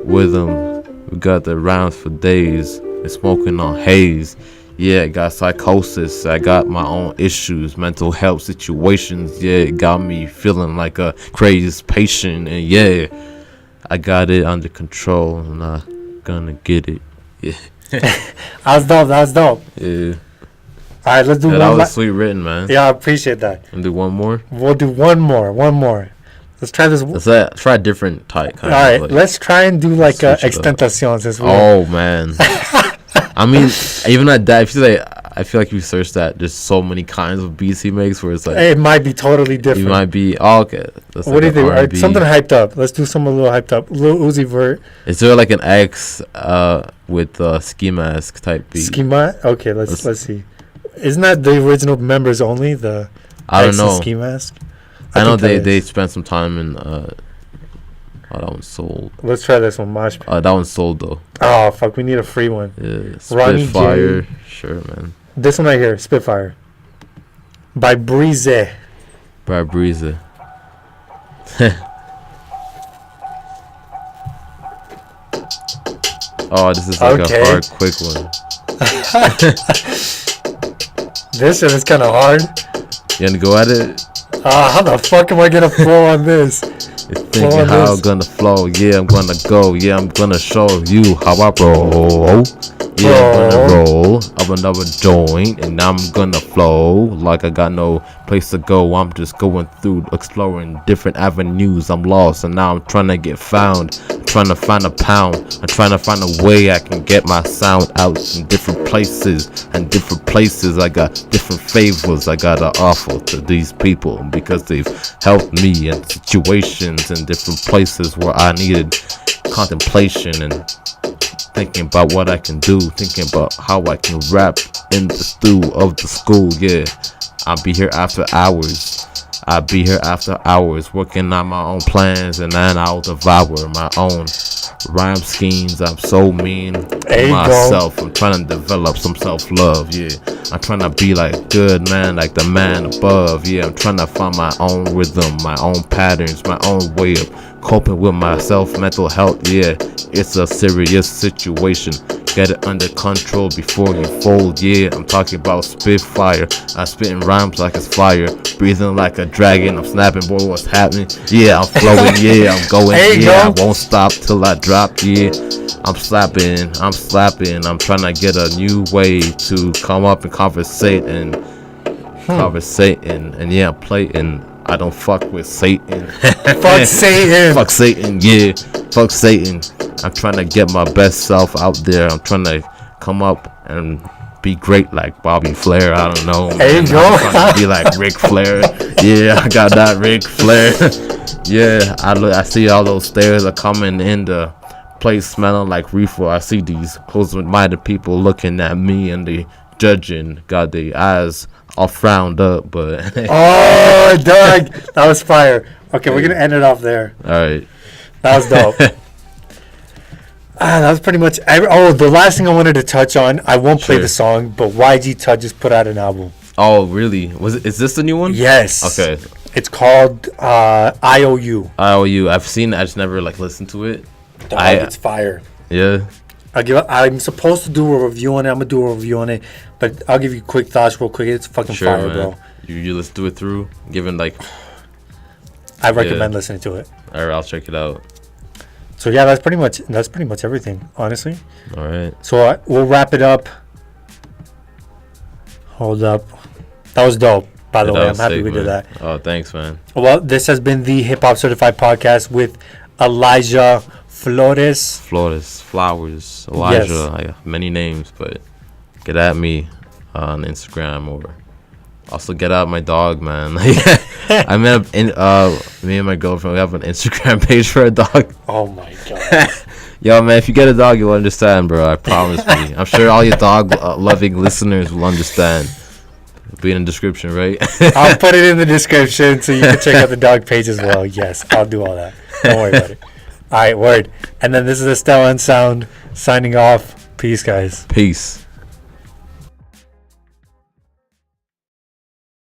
rhythm, we got the rounds for days. And smoking on haze. Yeah, I got psychosis. I got my own issues, mental health situations. Yeah, it got me feeling like a crazy patient. And yeah, I got it under control, and I'm gonna get it. Yeah. That was dope. Yeah. Alright, let's do That one. was sweet written, man. Yeah, I appreciate that. And do one more. We'll do one more. Let's try this. Let's try a different type. Kind Alright, of, let's try and do like a switch it up. extentacion since we Oh man. I mean, even at that, I feel like you search that. There's so many kinds of beats he makes where it's like it might be totally different. you might be okay. That's What do you like think? an R&B. Something hyped up. Let's do something a little hyped up. Lil Uzi Vert. Is there like an X with ski mask type beat? Schema. Okay, let's see. Isn't that the original members only? The I don't X and know. Ski Mask. I know think that they is. spent some time in. Oh, that one's sold. Let's try this one. Mosh Pit. That one's sold though. Oh fuck, we need a free one. Yeah, Ronnie Spitfire. J. Sure, man. This one right here, Spitfire. By Breeze. By Breeze. Oh, this is like Okay. a hard, quick one. This one is kind of hard. You gonna go at it? How the fuck am I gonna flow on this? You're thinking how I'm gonna flow. Yeah, I'm gonna go. Yeah, I'm gonna show you how I roll. Yeah, I'm gonna roll up another joint, and I'm gonna flow like I got no place to go. I'm just going through, exploring different avenues. I'm lost, and now I'm trying to get found. I'm trying to find a pound. I'm trying to find a way I can get my sound out in different places. And different places, I got different favors I gotta offer to these people because they've helped me in situations in different places where I needed contemplation and thinking about what I can do, thinking about how I can rap in the stew of the school. Yeah, I'll be here after hours. I'll be here after hours working on my own plans, and then I'll devour my own rhyme schemes. I'm so mean to myself. I'm trying to develop some self-love. Yeah, I'm trying to be like good man, like the man above. Yeah, I'm trying to find my own rhythm, my own patterns, my own way of coping with myself, mental health. Yeah, it's a serious situation. Get it under control before you fold. Yeah, I'm talking about spitfire. I'm spitting rhymes like it's fire. Breathing like a dragon. I'm snapping, boy, what's happening? Yeah, I'm flowing. Yeah, I'm going. Yeah, I won't stop till I drop. Yeah, I'm slapping. I'm trying to get a new way to come up and conversate and and yeah, play and I don't fuck with Satan. Fuck Satan. Fuck Satan, yeah. Fuck Satan. I'm trying to get my best self out there. I'm trying to come up and be great like Bobby Flair. I don't know. There you go. I'm trying to be like Ric Flair. Yeah, I got that Ric Flair. Yeah, I see all those stairs are coming in the place smelling like reefer. I see these close-minded people looking at me and they judging. Got their eyes all frowned up, but oh, Doug, that was fire. Okay, we're gonna end it off there. All right, that was dope. That was pretty much. The last thing I wanted to touch on. I won't play the song, but YG Tut just put out an album. Oh, really? Is this the new one? Yes. Okay. It's called IOU. IOU. I've seen it. I just never listened to it. It's fire. Yeah. I'm supposed to do a review on it. I'm gonna do a review on it, but I'll give you quick thoughts real quick. It's fucking fire, man. bro. You listen to it through, given I recommend listening to it. All right, I'll check it out. So yeah, that's pretty much everything, honestly. All right. So we'll wrap it up. Hold up, that was dope. By the way, I'm happy we did that. Oh, thanks, man. Well, this has been the HipHop Certified Podcast with Elijah Flores, Flowers, Elijah. Yes. I have many names, but get at me on Instagram or also get at my dog, man. I met me and my girlfriend. We have an Instagram page for a dog. Oh my god. Yo, man, if you get a dog, you'll understand, bro. I promise me. I'm sure all your dog loving listeners will understand. It'll be in the description, right? I'll put it in the description so you can check out the dog page as well. Yes, I'll do all that. Don't worry about it. All right, word. And then this is Esteban Xound signing off. Peace, guys. Peace.